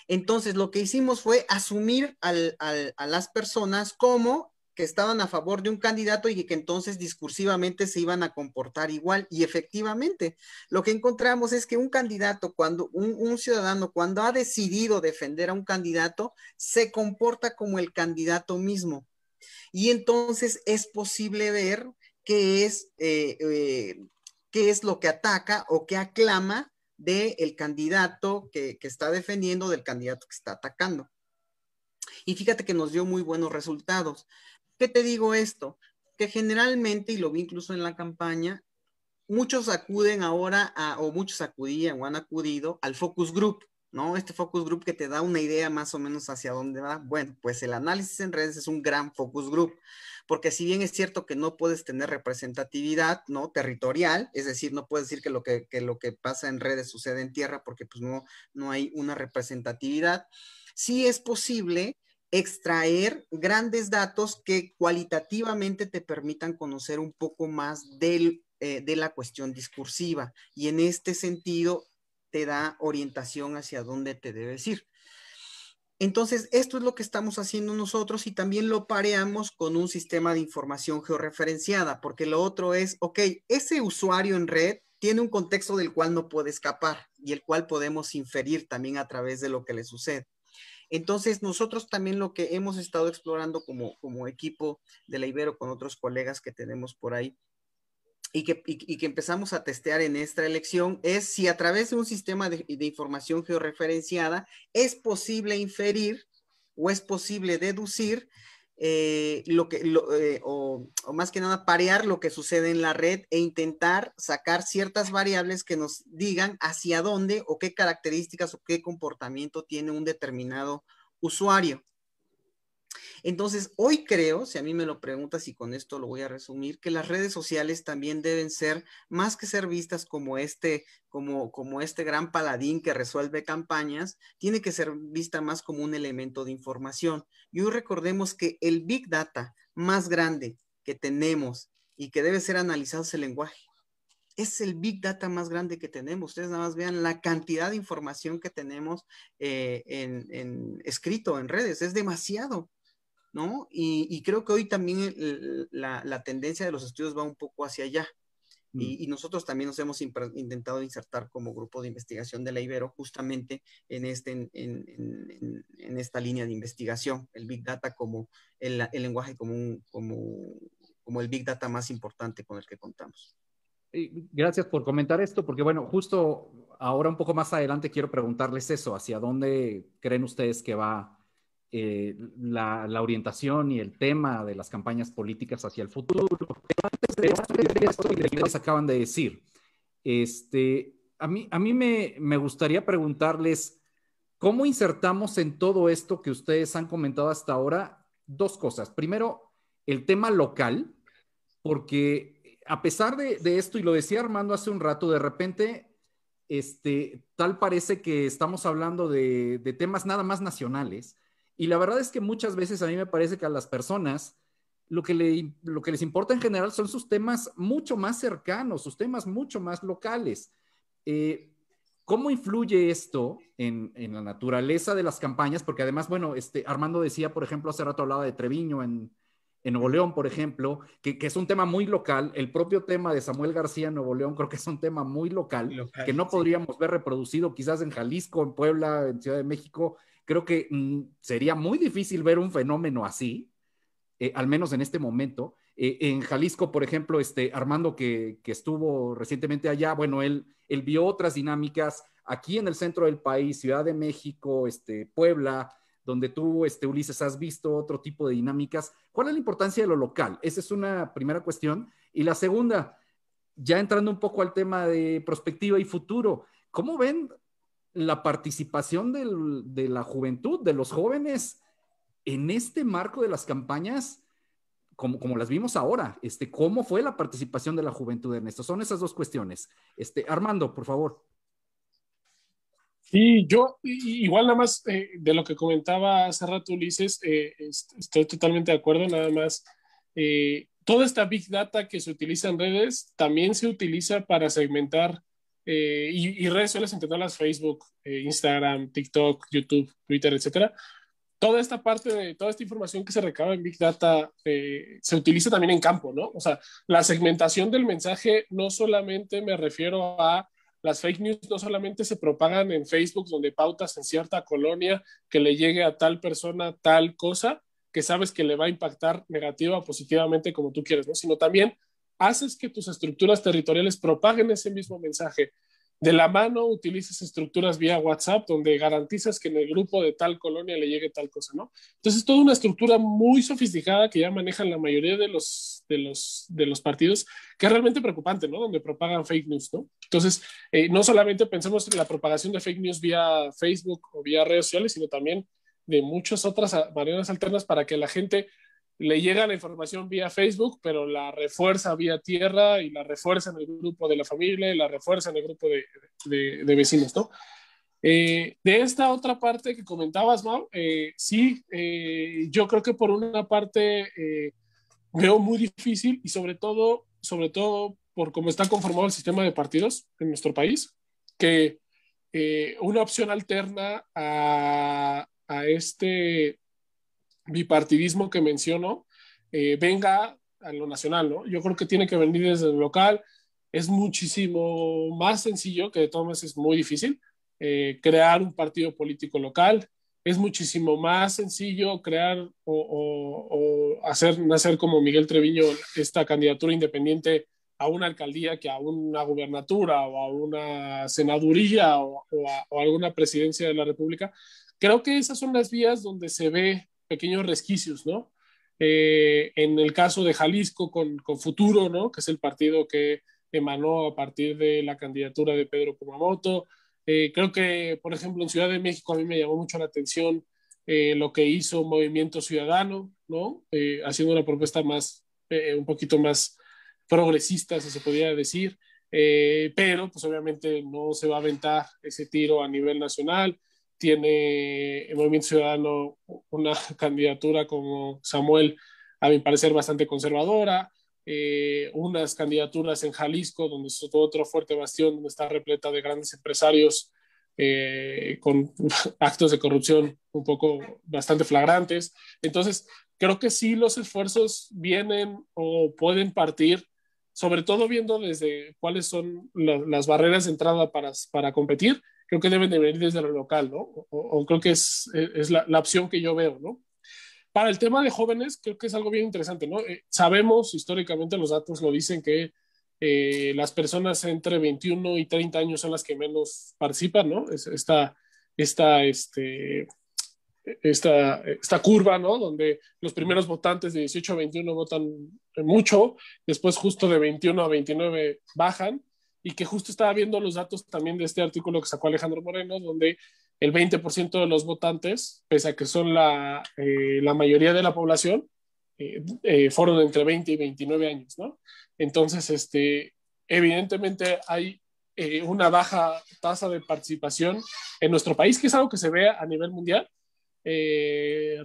Entonces, lo que hicimos fue asumir a las personas como que estaban a favor de un candidato y que entonces discursivamente se iban a comportar igual. Y efectivamente, lo que encontramos es que un candidato, cuando un ciudadano, cuando ha decidido defender a un candidato, se comporta como el candidato mismo. Y entonces es posible ver qué es lo que ataca o qué aclama del candidato que está defendiendo, del candidato que está atacando. Y fíjate que nos dio muy buenos resultados. ¿Qué te digo esto? Que generalmente, y lo vi incluso en la campaña, muchos acuden ahora o muchos acudían o han acudido al focus group, ¿no? Este focus group que te da una idea más o menos hacia dónde va. Bueno, pues el análisis en redes es un gran focus group, porque si bien es cierto que no puedes tener representatividad, ¿no? Territorial, es decir, no puedes decir que lo que pasa en redes sucede en tierra porque pues no hay una representatividad. Sí es posible extraer grandes datos que cualitativamente te permitan conocer un poco más de la cuestión discursiva y en este sentido te da orientación hacia dónde te debes ir. Entonces, esto es lo que estamos haciendo nosotros y también lo pareamos con un sistema de información georreferenciada, porque lo otro es, ok, ese usuario en red tiene un contexto del cual no puede escapar y el cual podemos inferir también a través de lo que le sucede. Entonces, nosotros también lo que hemos estado explorando como equipo de la Ibero con otros colegas que tenemos por ahí y que empezamos a testear en esta elección es si a través de un sistema de información georreferenciada es posible inferir o es posible deducir o más que nada parear lo que sucede en la red e intentar sacar ciertas variables que nos digan hacia dónde o qué características o qué comportamiento tiene un determinado usuario. Entonces, hoy creo, si a mí me lo preguntas y con esto lo voy a resumir, que las redes sociales también deben ser, más que ser vistas como como este gran paladín que resuelve campañas, tiene que ser vista más como un elemento de información. Y hoy recordemos que el Big Data más grande que tenemos y que debe ser analizado es el lenguaje. Es el Big Data más grande que tenemos. Ustedes nada más vean la cantidad de información que tenemos escrito en redes. Es demasiado, ¿no? Y creo que hoy también la tendencia de los estudios va un poco hacia allá. Y nosotros también nos hemos intentado insertar como grupo de investigación de la Ibero justamente en esta línea de investigación, el Big Data como el lenguaje como el Big Data más importante con el que contamos. Gracias por comentar esto, porque bueno, justo ahora un poco más adelante quiero preguntarles eso, hacia dónde creen ustedes que va la orientación y el tema de las campañas políticas hacia el futuro. Antes de esto que les acaban de decir, a mí me gustaría preguntarles, ¿cómo insertamos en todo esto que ustedes han comentado hasta ahora dos cosas? Primero, el tema local, porque a pesar de esto, y lo decía Armando hace un rato, de repente, tal parece que estamos hablando de temas nada más nacionales. Y la verdad es que muchas veces a mí me parece que a las personas lo que les importa en general son sus temas mucho más cercanos, sus temas mucho más locales. ¿Cómo influye esto en la naturaleza de las campañas? Porque además, bueno, Armando decía, por ejemplo, hace rato hablaba de Treviño en Nuevo León, por ejemplo, que es un tema muy local. El propio tema de Samuel García en Nuevo León creo que es un tema muy local, que no podríamos ver reproducido quizás en Jalisco, en Puebla, en Ciudad de México. Creo que sería muy difícil ver un fenómeno así, al menos en este momento. En Jalisco, por ejemplo, Armando, que estuvo recientemente allá, bueno, él vio otras dinámicas aquí en el centro del país, Ciudad de México, Puebla, donde tú, Ulises, has visto otro tipo de dinámicas. ¿Cuál es la importancia de lo local? Esa es una primera cuestión. Y la segunda, ya entrando un poco al tema de prospectiva y futuro, ¿cómo ven la participación de la juventud, de los jóvenes, en este marco de las campañas, como las vimos ahora? ¿Cómo fue la participación de la juventud en esto? Son esas dos cuestiones. Armando, por favor. Sí, yo igual nada más de lo que comentaba hace rato Ulises, estoy totalmente de acuerdo, nada más. Toda esta Big Data que se utiliza en redes también se utiliza para segmentar y redes sociales, entre las Facebook, Instagram, TikTok, YouTube, Twitter, etcétera. Toda esta parte de toda esta información que se recaba en Big Data se utiliza también en campo, ¿no? O sea, la segmentación del mensaje no solamente me refiero a las fake news, no solamente se propagan en Facebook, donde pautas en cierta colonia que le llegue a tal persona tal cosa que sabes que le va a impactar negativa o positivamente como tú quieres, ¿no? Sino también haces que tus estructuras territoriales propaguen ese mismo mensaje. De la mano utilizas estructuras vía WhatsApp donde garantizas que en el grupo de tal colonia le llegue tal cosa, ¿no? Entonces, toda una estructura muy sofisticada que ya manejan la mayoría de los partidos, que es realmente preocupante, ¿no? Donde propagan fake news, ¿no? Entonces, no solamente pensemos en la propagación de fake news vía Facebook o vía redes sociales, sino también de muchas otras maneras alternas para que la gente le llega la información vía Facebook, pero la refuerza vía tierra y la refuerza en el grupo de la familia y la refuerza en el grupo de vecinos, ¿no? De esta otra parte que comentabas, Mau, sí, yo creo que por una parte veo muy difícil y sobre todo por cómo está conformado el sistema de partidos en nuestro país, que una opción alterna a este bipartidismo que menciono venga a lo nacional, ¿no? Yo creo que tiene que venir desde lo local. Es muchísimo más sencillo, que de todas maneras es muy difícil, crear un partido político local. Es muchísimo más sencillo crear o hacer nacer como Miguel Treviño esta candidatura independiente a una alcaldía que a una gubernatura o a una senaduría o a alguna presidencia de la República. Creo que esas son las vías donde se ve pequeños resquicios, ¿no? En el caso de Jalisco con Futuro, ¿no? Que es el partido que emanó a partir de la candidatura de Pedro Kumamoto. Creo que, por ejemplo, en Ciudad de México a mí me llamó mucho la atención lo que hizo Movimiento Ciudadano, ¿no? Haciendo una propuesta más, un poquito más progresista, si se podría decir, pero pues obviamente no se va a aventar ese tiro a nivel nacional. Tiene el Movimiento Ciudadano una candidatura como Samuel, a mi parecer, bastante conservadora, unas candidaturas en Jalisco, donde es otro fuerte bastión, donde está repleta de grandes empresarios con actos de corrupción un poco bastante flagrantes. Entonces, creo que sí los esfuerzos vienen o pueden partir, sobre todo viendo desde cuáles son las barreras de entrada para competir, creo que deben de venir desde lo local, ¿no? O creo que es la opción que yo veo, ¿no? Para el tema de jóvenes, creo que es algo bien interesante, ¿no? Sabemos, históricamente los datos lo dicen, que las personas entre 21 y 30 años son las que menos participan, ¿no? Esta, este, esta curva, ¿no? Donde los primeros votantes de 18 a 21 votan mucho, después justo de 21 a 29 bajan, y que justo estaba viendo los datos también de este artículo que sacó Alejandro Moreno, donde el 20% de los votantes, pese a que son la mayoría de la población, fueron entre 20 y 29 años, ¿no? Entonces, evidentemente hay una baja tasa de participación en nuestro país, que es algo que se ve a nivel mundial, eh,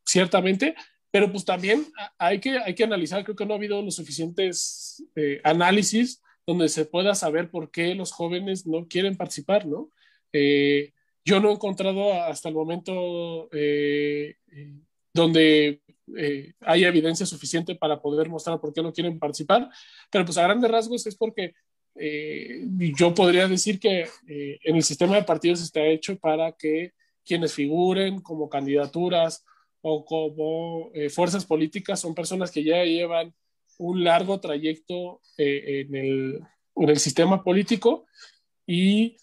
ciertamente, pero pues también hay que analizar. Creo que no ha habido los suficientes análisis donde se pueda saber por qué los jóvenes no quieren participar, ¿no? Yo no he encontrado hasta el momento donde haya evidencia suficiente para poder mostrar por qué no quieren participar, pero pues a grandes rasgos es porque yo podría decir que en el sistema de partidos está hecho para que quienes figuren como candidaturas o como fuerzas políticas son personas que ya llevan un largo trayecto en el sistema político, y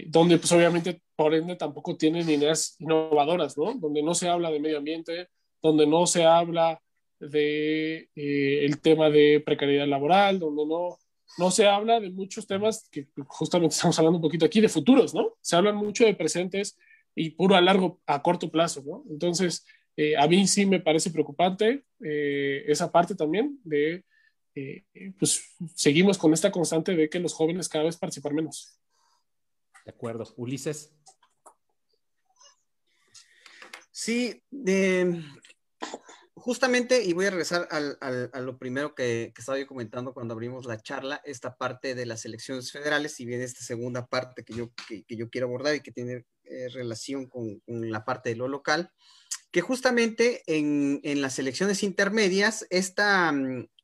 donde pues obviamente por ende tampoco tienen ideas innovadoras, ¿no? Donde no se habla de medio ambiente, donde no se habla de el tema de precariedad laboral, donde no se habla de muchos temas que justamente estamos hablando un poquito aquí de futuros, ¿no? Se hablan mucho de presentes y puro a corto plazo, ¿no? Entonces, a mí sí me parece preocupante esa parte también de, pues seguimos con esta constante de que los jóvenes cada vez participan menos. De acuerdo. Ulises. Sí, justamente, y voy a regresar a lo primero que estaba yo comentando cuando abrimos la charla, esta parte de las elecciones federales, y viene esta segunda parte que yo quiero abordar y que tiene relación con la parte de lo local, que justamente en las elecciones intermedias, esta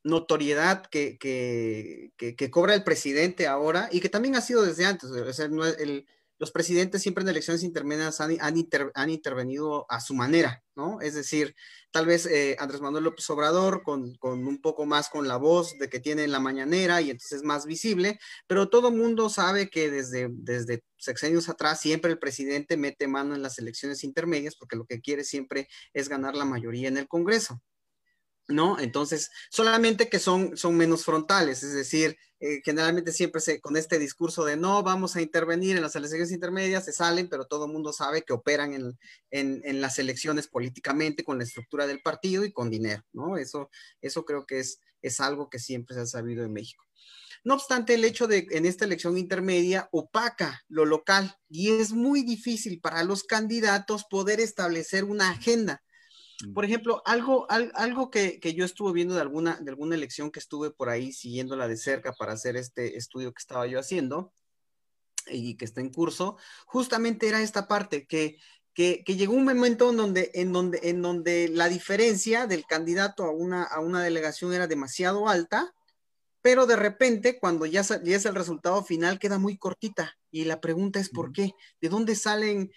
notoriedad que cobra el presidente ahora, y que también ha sido desde antes, o sea, los presidentes siempre en elecciones intermedias han intervenido a su manera, ¿no? Es decir, tal vez Andrés Manuel López Obrador con un poco más con la voz de que tiene en la mañanera y entonces es más visible, pero todo mundo sabe que desde sexenios atrás siempre el presidente mete mano en las elecciones intermedias porque lo que quiere siempre es ganar la mayoría en el Congreso, ¿no? Entonces, solamente que son menos frontales, es decir, generalmente siempre con este discurso de no vamos a intervenir en las elecciones intermedias, se salen, pero todo el mundo sabe que operan en las elecciones políticamente con la estructura del partido y con dinero, ¿no? Eso creo que es algo que siempre se ha sabido en México. No obstante, el hecho de en esta elección intermedia opaca lo local y es muy difícil para los candidatos poder establecer una agenda. Por ejemplo, algo que yo estuve viendo de alguna elección que estuve por ahí siguiéndola de cerca para hacer este estudio que estaba yo haciendo y que está en curso, justamente era esta parte que llegó un momento en donde la diferencia del candidato a una delegación era demasiado alta, pero de repente, cuando ya es el resultado final, queda muy cortita. Y la pregunta es ¿por qué? ¿De dónde salen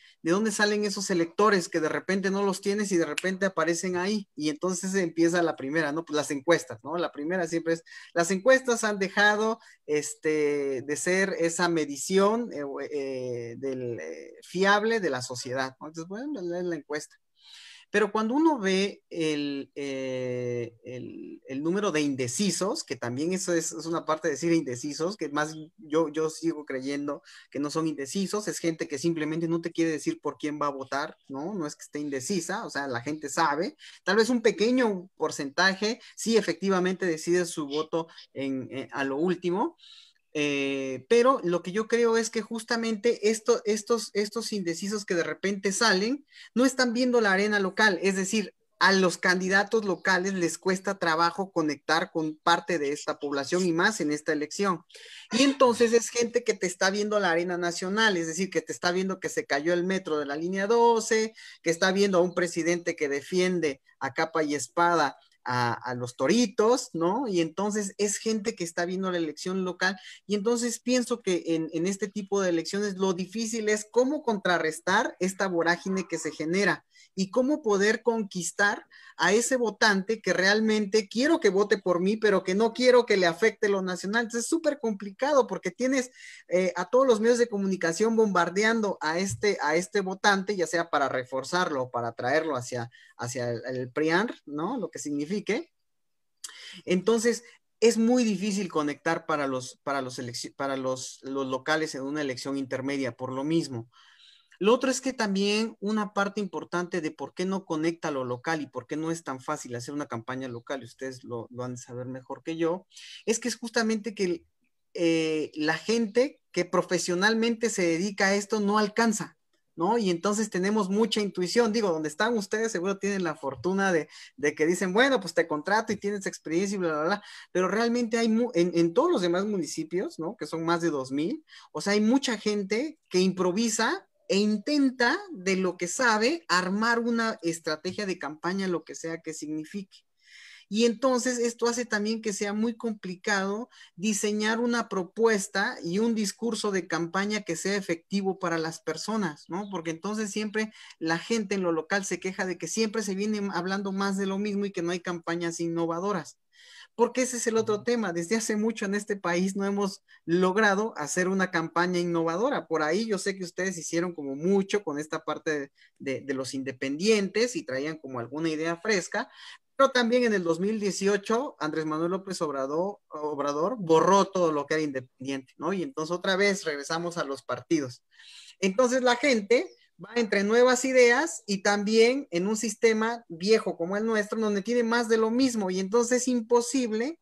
esos electores que de repente no los tienes y de repente aparecen ahí? Y entonces empieza la primera, ¿no? Pues las encuestas, ¿no? La primera siempre es, las encuestas han dejado de ser esa medición fiable de la sociedad, ¿no? Entonces, bueno, es la encuesta. Pero cuando uno ve el número de indecisos, que también eso es una parte de decir indecisos, que más yo sigo creyendo que no son indecisos, es gente que simplemente no te quiere decir por quién va a votar, ¿no? No es que esté indecisa, o sea, la gente sabe, tal vez un pequeño porcentaje sí efectivamente decide su voto a lo último, pero lo que yo creo es que justamente estos indecisos que de repente salen no están viendo la arena local, es decir, a los candidatos locales les cuesta trabajo conectar con parte de esta población y más en esta elección. Y entonces es gente que te está viendo la arena nacional, es decir, que te está viendo que se cayó el metro de la línea 12, que está viendo a un presidente que defiende a capa y espada a los toritos, ¿no? Y entonces es gente que está viendo la elección local y entonces pienso que en este tipo de elecciones lo difícil es cómo contrarrestar esta vorágine que se genera y cómo poder conquistar a ese votante que realmente quiero que vote por mí, pero que no quiero que le afecte lo nacional. Entonces es súper complicado porque tienes a todos los medios de comunicación bombardeando a este votante, ya sea para reforzarlo o para traerlo hacia el PRIAN, ¿no? Lo que signifique. Entonces, es muy difícil conectar para los locales en una elección intermedia, por lo mismo. Lo otro es que también una parte importante de por qué no conecta lo local y por qué no es tan fácil hacer una campaña local, y ustedes lo han de saber mejor que yo, es que es justamente que la gente que profesionalmente se dedica a esto no alcanza, ¿no? Y entonces tenemos mucha intuición. Digo, donde están ustedes seguro tienen la fortuna de que dicen, bueno, pues te contrato y tienes experiencia y bla, bla, bla. Pero realmente hay en todos los demás municipios, ¿no? Que son más de 2000, o sea, hay mucha gente que improvisa e intenta de lo que sabe armar una estrategia de campaña, lo que sea que signifique. Y entonces esto hace también que sea muy complicado diseñar una propuesta y un discurso de campaña que sea efectivo para las personas, ¿no? Porque entonces siempre la gente en lo local se queja de que siempre se viene hablando más de lo mismo y que no hay campañas innovadoras. Porque ese es el otro tema. Desde hace mucho en este país no hemos logrado hacer una campaña innovadora. Por ahí yo sé que ustedes hicieron como mucho con esta parte de los independientes y traían como alguna idea fresca, pero también en el 2018 Andrés Manuel López Obrador borró todo lo que era independiente, ¿no? Y entonces otra vez regresamos a los partidos. Entonces la gente va entre nuevas ideas y también en un sistema viejo como el nuestro, donde tiene más de lo mismo, y entonces es imposible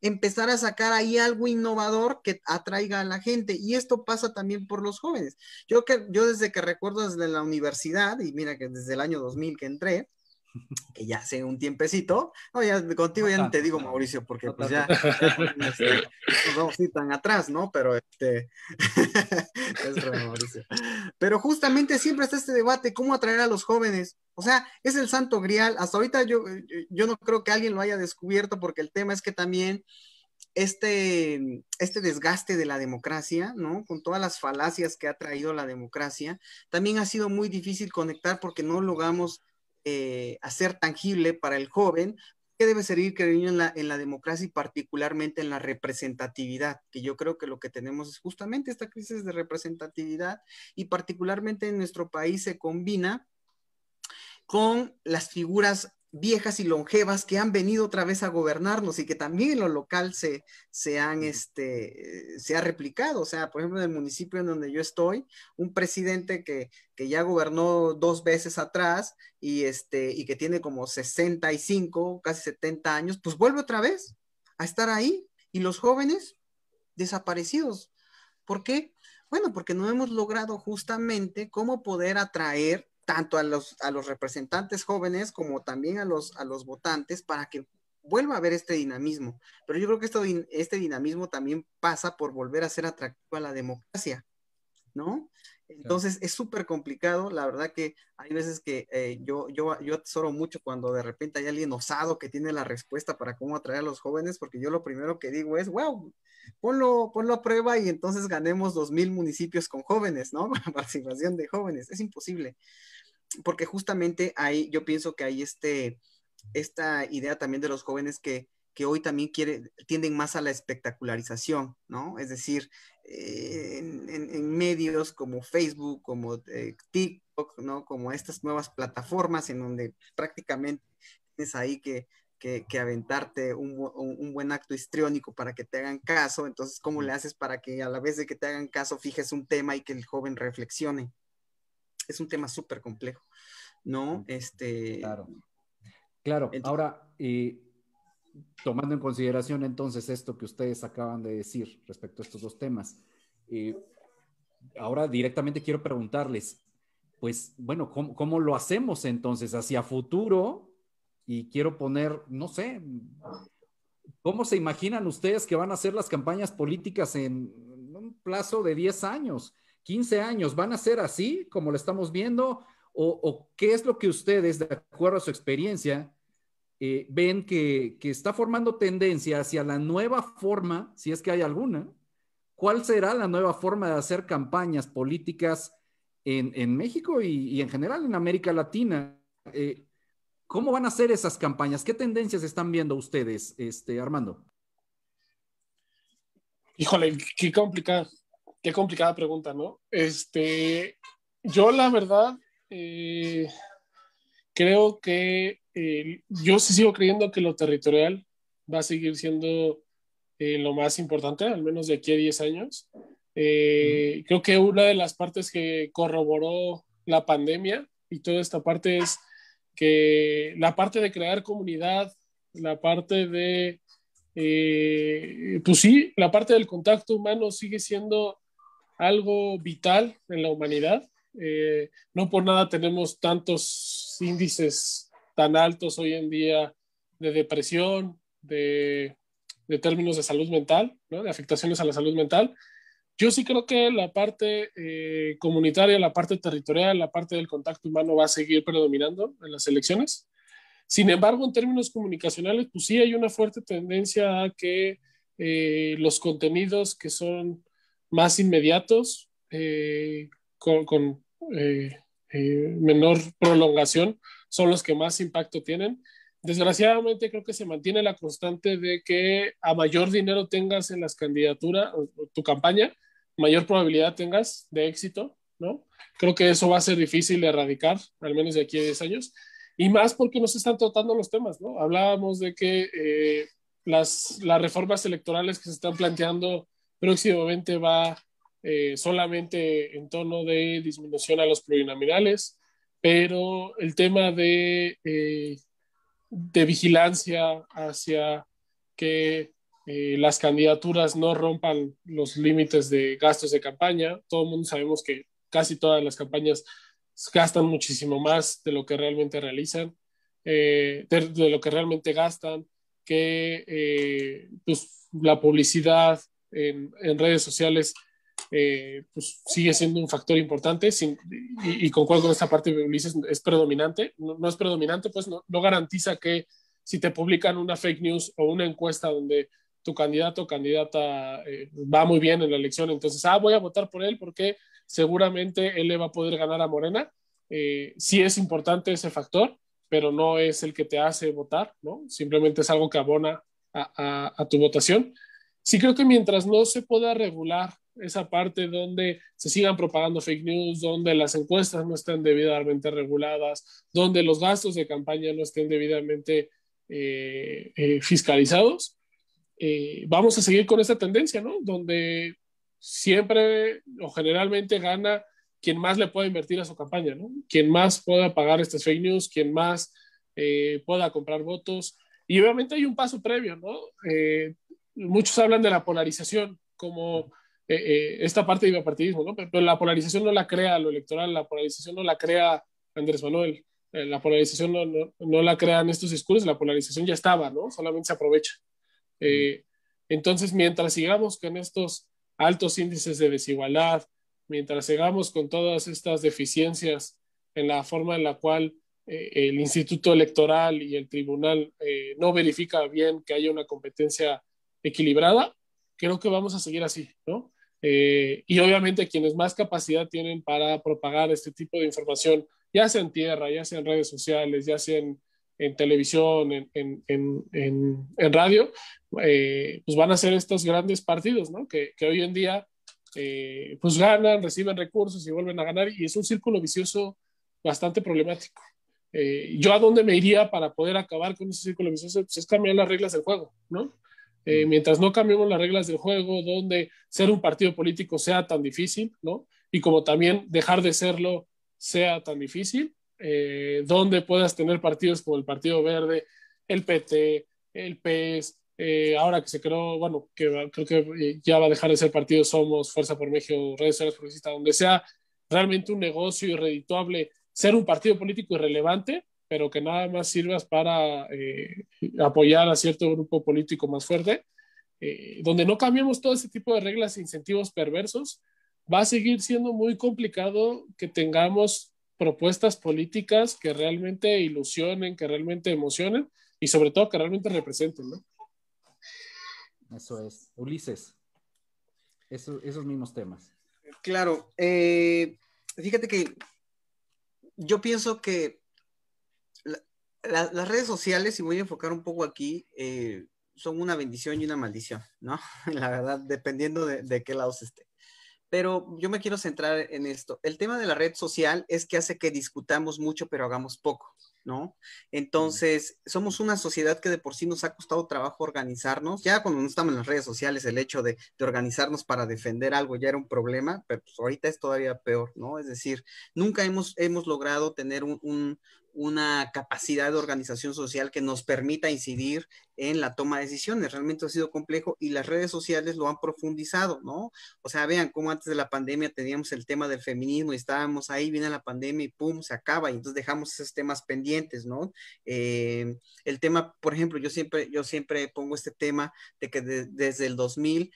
empezar a sacar ahí algo innovador que atraiga a la gente. Y esto pasa también por los jóvenes. Yo desde que recuerdo desde la universidad, y mira que desde el año 2000 que entré, que ya hace un tiempecito, no, ya contigo No ya no te tanto, digo, no, Mauricio, porque no pues tanto. ya también no nos vamos a ir tan atrás, ¿no? Pero es broma, Mauricio. Pero justamente siempre está este debate, ¿cómo atraer a los jóvenes? O sea, es el santo grial. Hasta ahorita yo no creo que alguien lo haya descubierto, porque el tema es que también este desgaste de la democracia, ¿no? Con todas las falacias que ha traído la democracia, también ha sido muy difícil conectar porque no logramos hacer tangible para el joven que debe seguir creyendo en la democracia y particularmente en la representatividad, que yo creo que lo que tenemos es justamente esta crisis de representatividad y particularmente en nuestro país se combina con las figuras viejas y longevas que han venido otra vez a gobernarnos y que también en lo local se ha replicado. O sea, por ejemplo, en el municipio en donde yo estoy, un presidente que ya gobernó 2 veces atrás y que tiene como 65, casi 70 años, pues vuelve otra vez a estar ahí y los jóvenes desaparecidos. ¿Por qué? Bueno, porque no hemos logrado justamente cómo poder atraer tanto a los representantes jóvenes como también a los votantes para que vuelva a haber este dinamismo. Pero yo creo que este dinamismo también pasa por volver a ser atractivo a la democracia, ¿no? Entonces es súper complicado, la verdad que hay veces que yo atesoro mucho cuando de repente hay alguien osado que tiene la respuesta para cómo atraer a los jóvenes, porque yo lo primero que digo es, wow, ponlo a prueba y entonces ganemos 2000 municipios con jóvenes, ¿no? Con participación de jóvenes, es imposible, porque justamente yo pienso que hay esta idea también de los jóvenes que que hoy también tienden más a la espectacularización, ¿no? Es decir, en medios como Facebook, como TikTok, ¿no? Como estas nuevas plataformas en donde prácticamente tienes ahí que aventarte un buen acto histriónico para que te hagan caso. Entonces, ¿cómo le haces para que a la vez de que te hagan caso fijes un tema y que el joven reflexione? Es un tema súper complejo, ¿no? Claro. Claro, ahora, tomando en consideración entonces esto que ustedes acaban de decir respecto a estos dos temas, ahora directamente quiero preguntarles, pues, bueno, ¿cómo lo hacemos entonces hacia futuro? Y quiero poner, no sé, ¿cómo se imaginan ustedes que van a ser las campañas políticas en un plazo de 10 años, 15 años? ¿Van a ser así como lo estamos viendo? ¿O qué es lo que ustedes, de acuerdo a su experiencia, ven que está formando tendencia hacia la nueva forma, si es que hay alguna? ¿Cuál será la nueva forma de hacer campañas políticas en México y en general en América Latina? ¿Cómo van a ser esas campañas? ¿Qué tendencias están viendo ustedes, Armando? Híjole, qué complicada pregunta, ¿no? Yo la verdad creo que yo sí sigo creyendo que lo territorial va a seguir siendo lo más importante, al menos de aquí a 10 años. Creo que una de las partes que corroboró la pandemia y toda esta parte es que la parte de crear comunidad, la parte de, pues sí, la parte del contacto humano sigue siendo algo vital en la humanidad. No por nada tenemos tantos índices tan altos hoy en día de depresión, de términos de salud mental, ¿no? De afectaciones a la salud mental. Yo sí creo que la parte comunitaria, la parte territorial, la parte del contacto humano va a seguir predominando en las elecciones. Sin embargo, en términos comunicacionales, pues sí hay una fuerte tendencia a que los contenidos que son más inmediatos, con menor prolongación, son los que más impacto tienen. Desgraciadamente creo que se mantiene la constante de que a mayor dinero tengas en las candidaturas o tu campaña, mayor probabilidad tengas de éxito, ¿no? Creo que eso va a ser difícil de erradicar, al menos de aquí a 10 años, y más porque no se están tratando los temas, ¿no? Hablábamos de que las reformas electorales que se están planteando próximamente va solamente en tono de disminución a los plurinominales, pero el tema de vigilancia hacia que las candidaturas no rompan los límites de gastos de campaña. Todo el mundo sabemos que casi todas las campañas gastan muchísimo más de lo que realmente realizan, de lo que realmente gastan, que pues, la publicidad en redes sociales pues sigue siendo un factor importante y concuerdo con esta parte que Ulises, es predominante, no es predominante, pues no garantiza que si te publican una fake news o una encuesta donde tu candidato o candidata va muy bien en la elección, entonces, voy a votar por él porque seguramente él le va a poder ganar a Morena. Sí es importante ese factor, pero no es el que te hace votar, ¿no? Simplemente es algo que abona a tu votación. Sí creo que mientras no se pueda regular esa parte donde se sigan propagando fake news, donde las encuestas no estén debidamente reguladas, donde los gastos de campaña no estén debidamente fiscalizados, vamos a seguir con esta tendencia, ¿no? Donde siempre o generalmente gana quien más le pueda invertir a su campaña, ¿no? Quien más pueda pagar estas fake news, quien más pueda comprar votos. Y obviamente hay un paso previo, ¿no? Muchos hablan de la polarización como esta parte de bipartidismo, ¿no? Pero la polarización no la crea lo electoral, la polarización no la crea Andrés Manuel, la polarización no la crean estos discursos, la polarización ya estaba, ¿no? Solamente se aprovecha. Entonces, mientras sigamos con estos altos índices de desigualdad, mientras sigamos con todas estas deficiencias en la forma en la cual el Instituto Electoral y el Tribunal no verifica bien que haya una competencia equilibrada, creo que vamos a seguir así, ¿no? Y obviamente quienes más capacidad tienen para propagar este tipo de información, ya sea en tierra, ya sea en redes sociales, ya sea en televisión, en radio, pues van a ser estos grandes partidos, ¿no? Que hoy en día pues ganan, reciben recursos y vuelven a ganar, y es un círculo vicioso bastante problemático. Yo a dónde me iría para poder acabar con ese círculo vicioso, pues es cambiar las reglas del juego, ¿no? Mientras no cambiemos las reglas del juego, donde ser un partido político sea tan difícil, ¿no? Y como también dejar de serlo sea tan difícil, donde puedas tener partidos como el Partido Verde, el PT, el PES, ahora que se creó, bueno, creo que ya va a dejar de ser partido Somos, Fuerza por México, Redes Sociales Progresistas, donde sea realmente un negocio irredituable, ser un partido político irrelevante, pero que nada más sirvas para apoyar a cierto grupo político más fuerte, donde no cambiemos todo ese tipo de reglas e incentivos perversos, va a seguir siendo muy complicado que tengamos propuestas políticas que realmente ilusionen, que realmente emocionen y sobre todo que realmente representen, ¿no? Eso es. Ulises, esos mismos temas. Claro, fíjate que yo pienso que las redes sociales, y voy a enfocar un poco aquí, son una bendición y una maldición, ¿no? La verdad, dependiendo de qué lado se esté. Pero yo me quiero centrar en esto. El tema de la red social es que hace que discutamos mucho, pero hagamos poco, ¿no? Entonces, somos una sociedad que de por sí nos ha costado trabajo organizarnos. Ya cuando no estamos en las redes sociales, el hecho de organizarnos para defender algo ya era un problema, pero pues ahorita es todavía peor, ¿no? Es decir, nunca hemos logrado tener una capacidad de organización social que nos permita incidir en la toma de decisiones. Realmente ha sido complejo y las redes sociales lo han profundizado, ¿no? O sea, vean cómo antes de la pandemia teníamos el tema del feminismo y estábamos ahí, viene la pandemia y pum, se acaba y entonces dejamos esos temas pendientes, ¿no? El tema, por ejemplo, yo siempre pongo este tema de que desde el 2000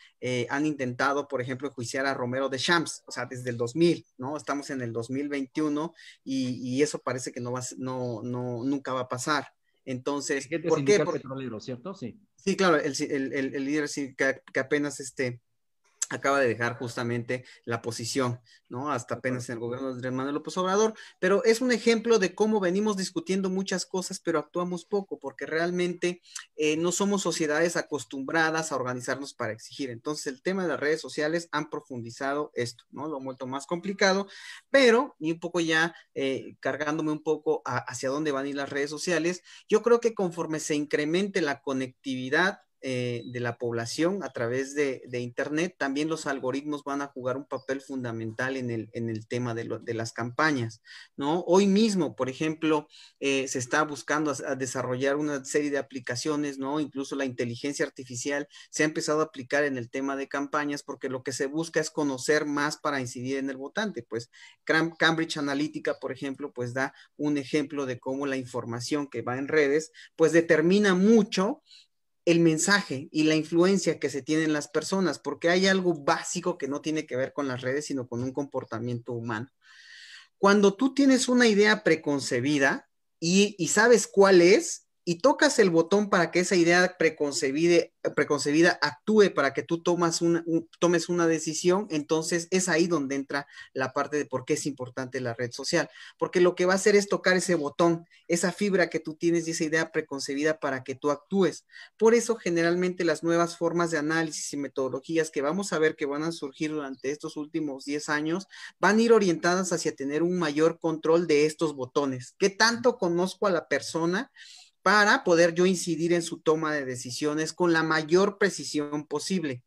han intentado, por ejemplo, enjuiciar a Romero de Champs, o sea, desde el 2000, ¿no? Estamos en el 2021 y eso parece que nunca va a pasar. Entonces, ¿por qué? Petrolero, ¿cierto? Sí. Sí, claro, el líder sí, que apenas acaba de dejar justamente la posición, ¿no? Hasta apenas en el gobierno de Andrés Manuel López Obrador, pero es un ejemplo de cómo venimos discutiendo muchas cosas, pero actuamos poco, porque realmente no somos sociedades acostumbradas a organizarnos para exigir. Entonces, el tema de las redes sociales han profundizado esto, ¿no? Lo han vuelto más complicado, pero, y un poco ya cargándome un poco hacia dónde van a ir las redes sociales, yo creo que conforme se incremente la conectividad de la población a través de Internet, también los algoritmos van a jugar un papel fundamental en el tema de las campañas, ¿no? Hoy mismo, por ejemplo, se está buscando a desarrollar una serie de aplicaciones, ¿no? Incluso la inteligencia artificial se ha empezado a aplicar en el tema de campañas porque lo que se busca es conocer más para incidir en el votante. Pues Cambridge Analytica, por ejemplo, pues da un ejemplo de cómo la información que va en redes, pues determina mucho el mensaje y la influencia que se tienen las personas, porque hay algo básico que no tiene que ver con las redes, sino con un comportamiento humano. Cuando tú tienes una idea preconcebida y sabes cuál es, y tocas el botón para que esa idea preconcebida actúe, para que tú tomes una decisión, entonces es ahí donde entra la parte de por qué es importante la red social, porque lo que va a hacer es tocar ese botón, esa fibra que tú tienes y esa idea preconcebida para que tú actúes. Por eso generalmente las nuevas formas de análisis y metodologías que vamos a ver que van a surgir durante estos últimos 10 años van a ir orientadas hacia tener un mayor control de estos botones. ¿Qué tanto conozco a la persona para poder yo incidir en su toma de decisiones con la mayor precisión posible?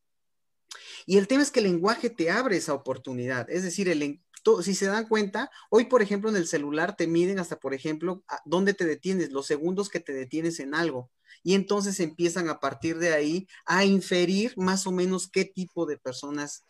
Y el tema es que el lenguaje te abre esa oportunidad, es decir, si se dan cuenta, hoy, por ejemplo, en el celular te miden hasta, por ejemplo, dónde te detienes, los segundos que te detienes en algo. Y entonces empiezan a partir de ahí a inferir más o menos qué tipo de personas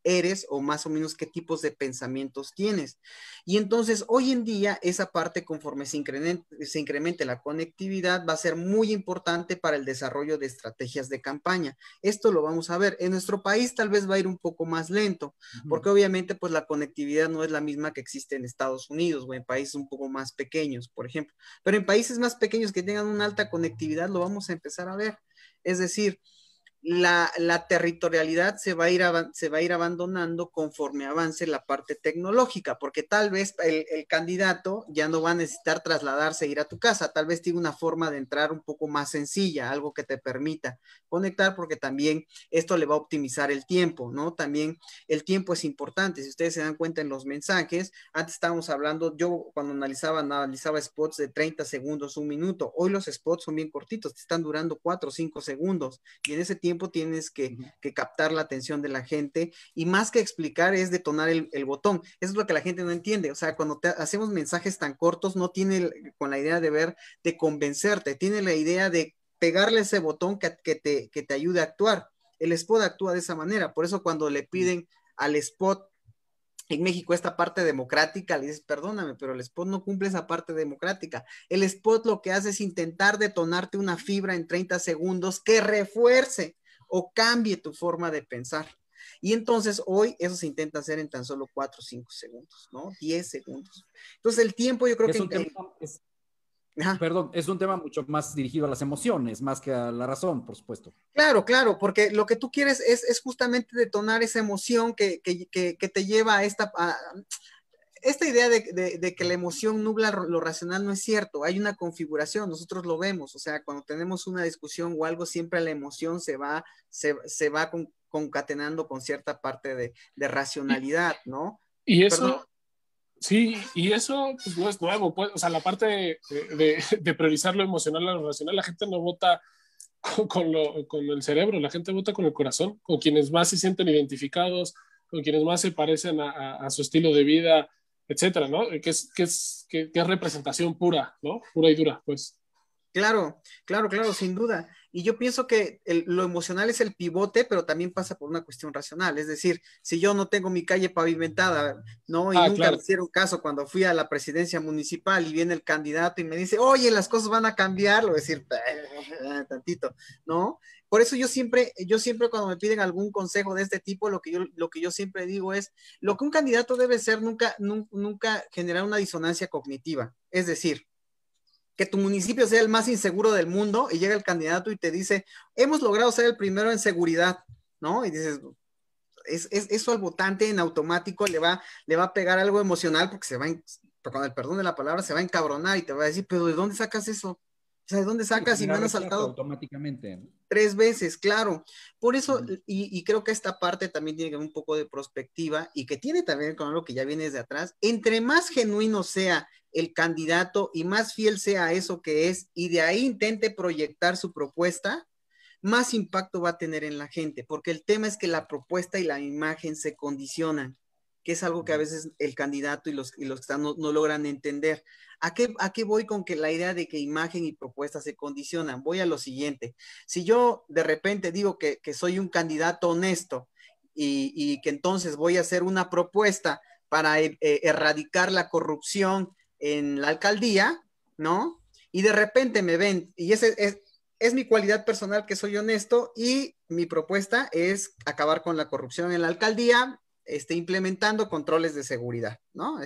eres o más o menos qué tipos de pensamientos tienes. Y entonces hoy en día esa parte, conforme se incremente la conectividad, va a ser muy importante para el desarrollo de estrategias de campaña. Esto lo vamos a ver. En nuestro país tal vez va a ir un poco más lento, porque obviamente pues la conectividad no es la misma que existe en Estados Unidos o en países un poco más pequeños, por ejemplo. Pero en países más pequeños que tengan una alta conectividad lo vamos a empezar a ver. Es decir, la territorialidad se va a ir abandonando conforme avance la parte tecnológica, porque tal vez el candidato ya no va a necesitar trasladarse e ir a tu casa, tal vez tiene una forma de entrar un poco más sencilla, algo que te permita conectar, porque también esto le va a optimizar el tiempo, ¿no? También el tiempo es importante, si ustedes se dan cuenta en los mensajes, antes estábamos hablando, yo cuando analizaba spots de 30 segundos, un minuto, hoy los spots son bien cortitos, te están durando 4 o 5 segundos, y en ese tiempo tienes que captar la atención de la gente, y más que explicar es detonar el botón. Eso es lo que la gente no entiende. O sea, cuando hacemos mensajes tan cortos, no tiene con la idea de convencerte, tiene la idea de pegarle ese botón que te ayude a actuar. El spot actúa de esa manera. Por eso cuando le piden al spot en México esta parte democrática, le dices, perdóname, pero el spot no cumple esa parte democrática. El spot lo que hace es intentar detonarte una fibra en 30 segundos que refuerce o cambie tu forma de pensar. Y entonces hoy eso se intenta hacer en tan solo 4 o 5 segundos, ¿no? 10 segundos. Entonces el tiempo yo creo Es que... un tema, perdón, es un tema mucho más dirigido a las emociones, más que a la razón, por supuesto. Claro, claro, porque lo que tú quieres es justamente detonar esa emoción que te lleva a esta idea de que la emoción nubla lo racional no es cierto, hay una configuración, nosotros lo vemos, o sea, cuando tenemos una discusión o algo, siempre la emoción se va concatenando con cierta parte de racionalidad, ¿no? Y eso, Perdón. sí, y eso pues, no es nuevo, pues, o sea, la parte de priorizar lo emocional a lo racional, la gente no vota con el cerebro, la gente vota con el corazón, con quienes más se sienten identificados, con quienes más se parecen a su estilo de vida, etcétera, ¿no? Que es representación pura, ¿no? Pura y dura, pues. Claro, claro, claro, sin duda. Y yo pienso que lo emocional es el pivote, pero también pasa por una cuestión racional. Es decir, si yo no tengo mi calle pavimentada, ¿no? Y nunca Claro. me hicieron caso cuando fui a la presidencia municipal y viene el candidato y me dice, oye, las cosas van a cambiar, lo voy a decir, tantito, ¿no? Por eso yo siempre cuando me piden algún consejo de este tipo, lo que yo siempre digo es, lo que un candidato debe ser nunca generar una disonancia cognitiva. Es decir, que tu municipio sea el más inseguro del mundo y llega el candidato y te dice, hemos logrado ser el primero en seguridad, ¿no? Y dices, eso al votante en automático le va a pegar algo emocional porque con el perdón de la palabra, se va a encabronar y te va a decir, pero ¿de dónde sacas eso? O sea, ¿de dónde sacas si me han asaltado automáticamente 3 veces? Claro. Por eso, y creo que esta parte también tiene que ver un poco de prospectiva y que tiene también con algo que ya viene desde atrás. Entre más genuino sea el candidato y más fiel sea a eso que es, y de ahí intente proyectar su propuesta, más impacto va a tener en la gente, porque el tema es que la propuesta y la imagen se condicionan, que es algo que a veces el candidato y los que están no logran entender. ¿A qué voy con que la idea de que imagen y propuesta se condicionan? Voy a lo siguiente. Si yo de repente digo que soy un candidato honesto y que entonces voy a hacer una propuesta para erradicar la corrupción en la alcaldía, ¿no? Y de repente me ven, y ese es mi cualidad personal, que soy honesto, y mi propuesta es acabar con la corrupción en la alcaldía, implementando controles de seguridad, ¿no?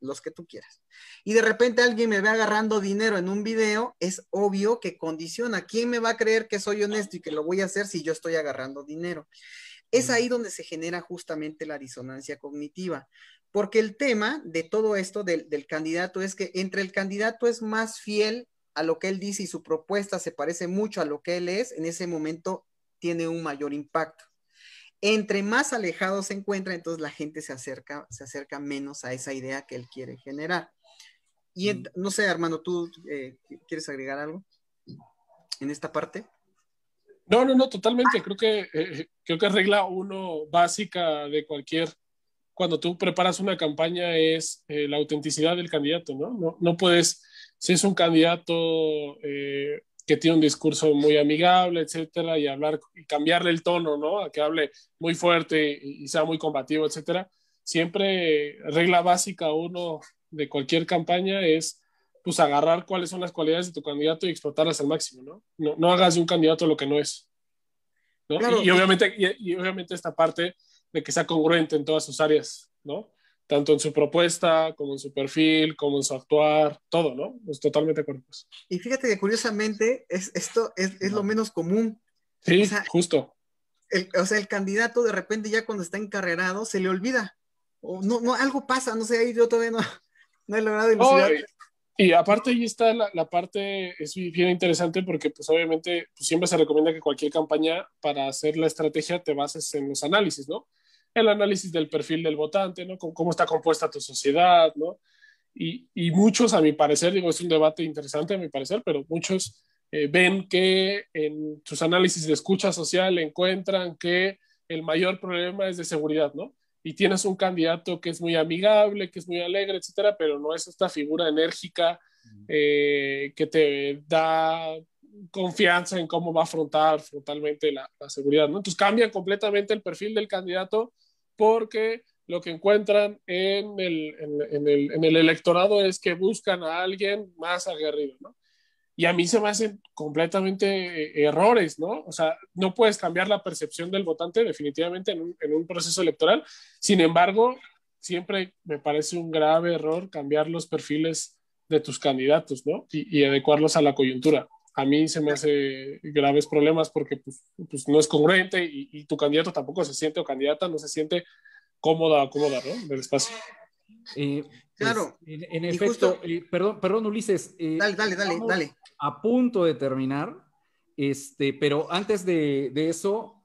Los que tú quieras. Y de repente alguien me ve agarrando dinero en un video, es obvio que condiciona. ¿Quién me va a creer que soy honesto y que lo voy a hacer si yo estoy agarrando dinero? Es ahí donde se genera justamente la disonancia cognitiva. Porque el tema de todo esto del candidato es que entre el candidato es más fiel a lo que él dice y su propuesta se parece mucho a lo que él es, en ese momento tiene un mayor impacto. Entre más alejado se encuentra, entonces la gente se acerca menos a esa idea que él quiere generar. Y no sé, Armando, ¿tú quieres agregar algo en esta parte? No, totalmente. Creo que regla uno básica de cuando tú preparas una campaña es la autenticidad del candidato, ¿no? No puedes, si es un candidato que tiene un discurso muy amigable, etcétera, y cambiarle el tono, ¿no? A que hable muy fuerte y sea muy combativo, etcétera. Siempre regla básica uno de cualquier campaña es pues agarrar cuáles son las cualidades de tu candidato y explotarlas al máximo, ¿no? No hagas de un candidato lo que no es, ¿no? Claro, obviamente esta parte de que sea congruente en todas sus áreas, ¿no? Tanto en su propuesta, como en su perfil, como en su actuar, todo, ¿no? Pues totalmente de acuerdo. Y fíjate que curiosamente esto es lo menos común. Sí, O sea, justo. el candidato de repente ya cuando está encarrerado se le olvida. O no, algo pasa, no sé, ahí yo todavía no he logrado No, dilucidar. y aparte ahí está la parte, es bien interesante porque pues obviamente pues, siempre se recomienda que cualquier campaña para hacer la estrategia te bases en los análisis, ¿no? El análisis del perfil del votante, ¿no? Cómo está compuesta tu sociedad, ¿no? Y muchos, a mi parecer, digo, es un debate interesante a mi parecer, pero muchos ven que en sus análisis de escucha social encuentran que el mayor problema es de seguridad, ¿no? Y tienes un candidato que es muy amigable, que es muy alegre, etcétera, pero no es esta figura enérgica que te da confianza en cómo va a afrontar frontalmente la seguridad, ¿no? Entonces cambia completamente el perfil del candidato porque lo que encuentran en el electorado es que buscan a alguien más aguerrido, ¿no? Y a mí se me hacen completamente errores, ¿no? O sea, no puedes cambiar la percepción del votante definitivamente en un proceso electoral. Sin embargo, siempre me parece un grave error cambiar los perfiles de tus candidatos, ¿no? Y adecuarlos a la coyuntura. A mí se me hace graves problemas porque pues no es congruente y tu candidato tampoco se siente o candidata no se siente cómoda, ¿no? Del espacio. Pues Claro, en y justo, efecto, perdón Ulises, estamos dale. a punto de terminar, pero antes de eso,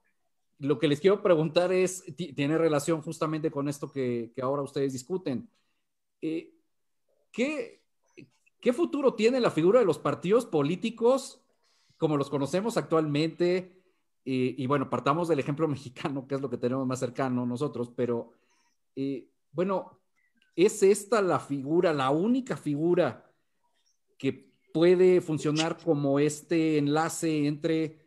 lo que les quiero preguntar es, tiene relación justamente con esto que ahora ustedes discuten. Eh, ¿qué, ¿Qué futuro tiene la figura de los partidos políticos como los conocemos actualmente? Y bueno, partamos del ejemplo mexicano, que es lo que tenemos más cercano nosotros, pero bueno, ¿es esta la figura, la única figura que puede funcionar como este enlace entre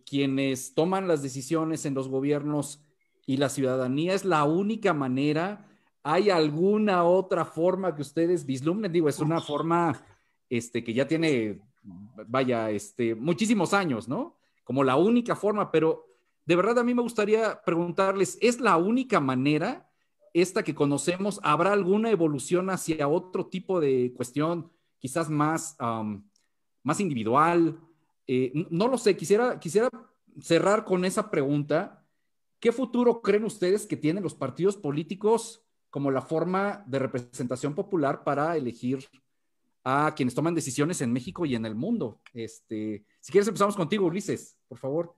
quienes toman las decisiones en los gobiernos y la ciudadanía? ¿Es la única manera? ¿Hay alguna otra forma que ustedes vislumbren? Digo, es una forma que ya tiene, vaya, muchísimos años, ¿no? Como la única forma, pero de verdad a mí me gustaría preguntarles, ¿es la única manera esta que conocemos? ¿Habrá alguna evolución hacia otro tipo de cuestión, quizás más, más individual? No lo sé, quisiera cerrar con esa pregunta. ¿Qué futuro creen ustedes que tienen los partidos políticos como la forma de representación popular para elegir a quienes toman decisiones en México y en el mundo? Si quieres empezamos contigo, Ulises, por favor.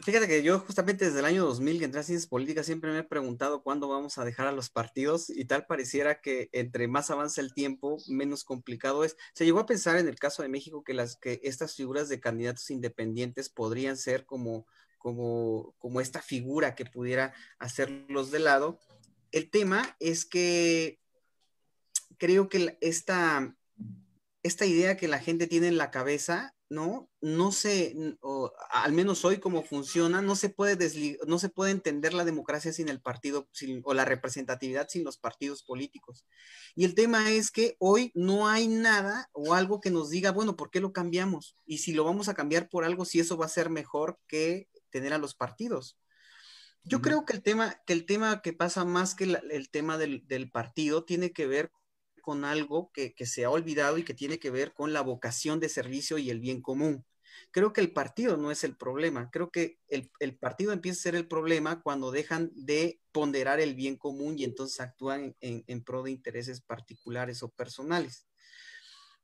Fíjate que yo justamente desde el año 2000 que entré a ciencias políticas siempre me he preguntado cuándo vamos a dejar a los partidos y tal pareciera que entre más avanza el tiempo, menos complicado es. Se llegó a pensar en el caso de México que estas figuras de candidatos independientes podrían ser como esta figura que pudiera hacerlos de lado. El tema es que creo que esta idea que la gente tiene en la cabeza, ¿no? No sé, o al menos hoy cómo funciona, no se puede entender la democracia sin el partido, o la representatividad sin los partidos políticos. Y el tema es que hoy no hay nada o algo que nos diga, bueno, ¿por qué lo cambiamos? Y si lo vamos a cambiar por algo, si eso va a ser mejor que tener a los partidos. Yo creo que el tema que pasa más que el tema del partido tiene que ver con algo que se ha olvidado y que tiene que ver con la vocación de servicio y el bien común. Creo que el partido no es el problema. Creo que el partido empieza a ser el problema cuando dejan de ponderar el bien común y entonces actúan en pro de intereses particulares o personales.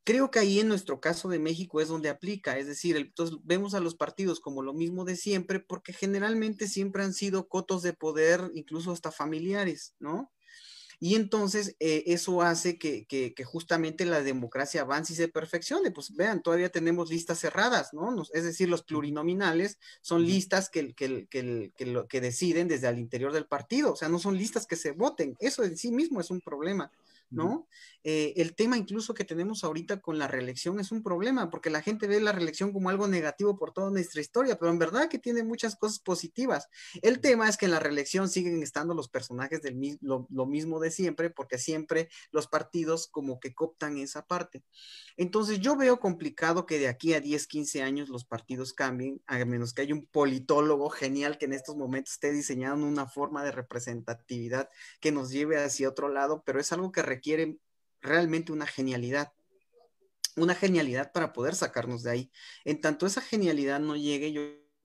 Creo que ahí en nuestro caso de México es donde aplica, es decir, entonces vemos a los partidos como lo mismo de siempre, porque generalmente siempre han sido cotos de poder, incluso hasta familiares, ¿no? Y entonces eso hace que justamente la democracia avance y se perfeccione. Pues vean, todavía tenemos listas cerradas, ¿no? Es decir, los plurinominales son listas que deciden desde el interior del partido, o sea, no son listas que se voten. Eso en sí mismo es un problema. ¿No? El tema incluso que tenemos ahorita con la reelección es un problema, porque la gente ve la reelección como algo negativo por toda nuestra historia, pero en verdad que tiene muchas cosas positivas. El tema es que en la reelección siguen estando los personajes lo mismo de siempre, porque siempre los partidos como que cooptan esa parte. Entonces yo veo complicado que de aquí a 10, 15 años los partidos cambien, a menos que haya un politólogo genial que en estos momentos esté diseñando una forma de representatividad que nos lleve hacia otro lado, pero es algo que requiere realmente una genialidad. una genialidad para poder sacarnos de ahí. En tanto esa genialidad no llegue, yo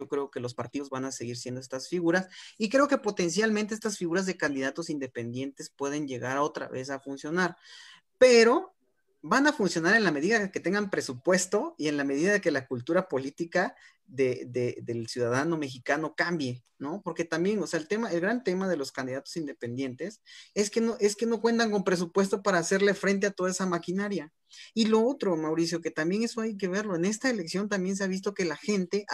creo que los partidos van a seguir siendo estas figuras y creo que potencialmente estas figuras de candidatos independientes pueden llegar otra vez a funcionar, pero van a funcionar en la medida que tengan presupuesto y en la medida que la cultura política del ciudadano mexicano cambie, ¿no? Porque también, o sea, el gran tema de los candidatos independientes es que no cuentan con presupuesto para hacerle frente a toda esa maquinaria. Y lo otro, Mauricio, que también eso hay que verlo, en esta elección también se ha visto que la gente,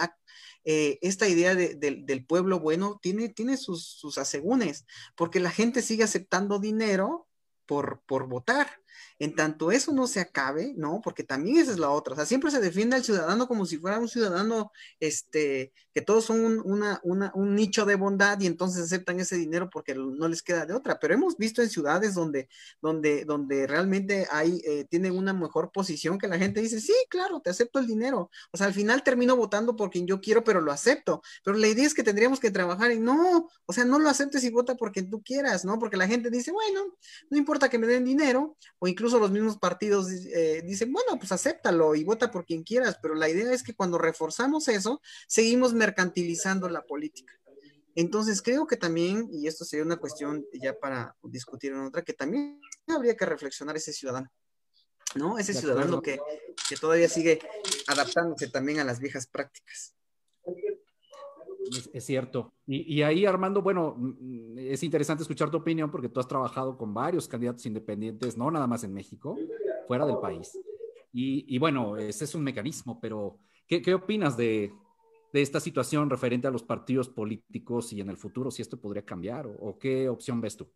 esta idea del pueblo bueno tiene sus asegúnes, porque la gente sigue aceptando dinero por votar. En tanto eso no se acabe, ¿no? Porque también esa es la otra. O sea, siempre se defiende al ciudadano como si fuera un ciudadano, que todos son un nicho de bondad y entonces aceptan ese dinero porque no les queda de otra. Pero hemos visto en ciudades donde realmente tienen una mejor posición que la gente dice, sí, claro, te acepto el dinero. O sea, al final termino votando por quien yo quiero, pero lo acepto. Pero la idea es que tendríamos que trabajar y no, o sea, no lo aceptes y vota por quien tú quieras, ¿no? Porque la gente dice, bueno, no importa que me den dinero, o incluso los mismos partidos dicen, bueno, pues acéptalo y vota por quien quieras, pero la idea es que cuando reforzamos eso, seguimos mercantilizando la política. Entonces creo que también, y esto sería una cuestión ya para discutir en otra, que también habría que reflexionar ese ciudadano, ¿no? Ese ciudadano que todavía sigue adaptándose también a las viejas prácticas. Es cierto. Y ahí, Armando, bueno, es interesante escuchar tu opinión porque tú has trabajado con varios candidatos independientes, no nada más en México, fuera del país. Y bueno, ese es un mecanismo, pero ¿qué opinas de esta situación referente a los partidos políticos y en el futuro si esto podría cambiar o qué opción ves tú?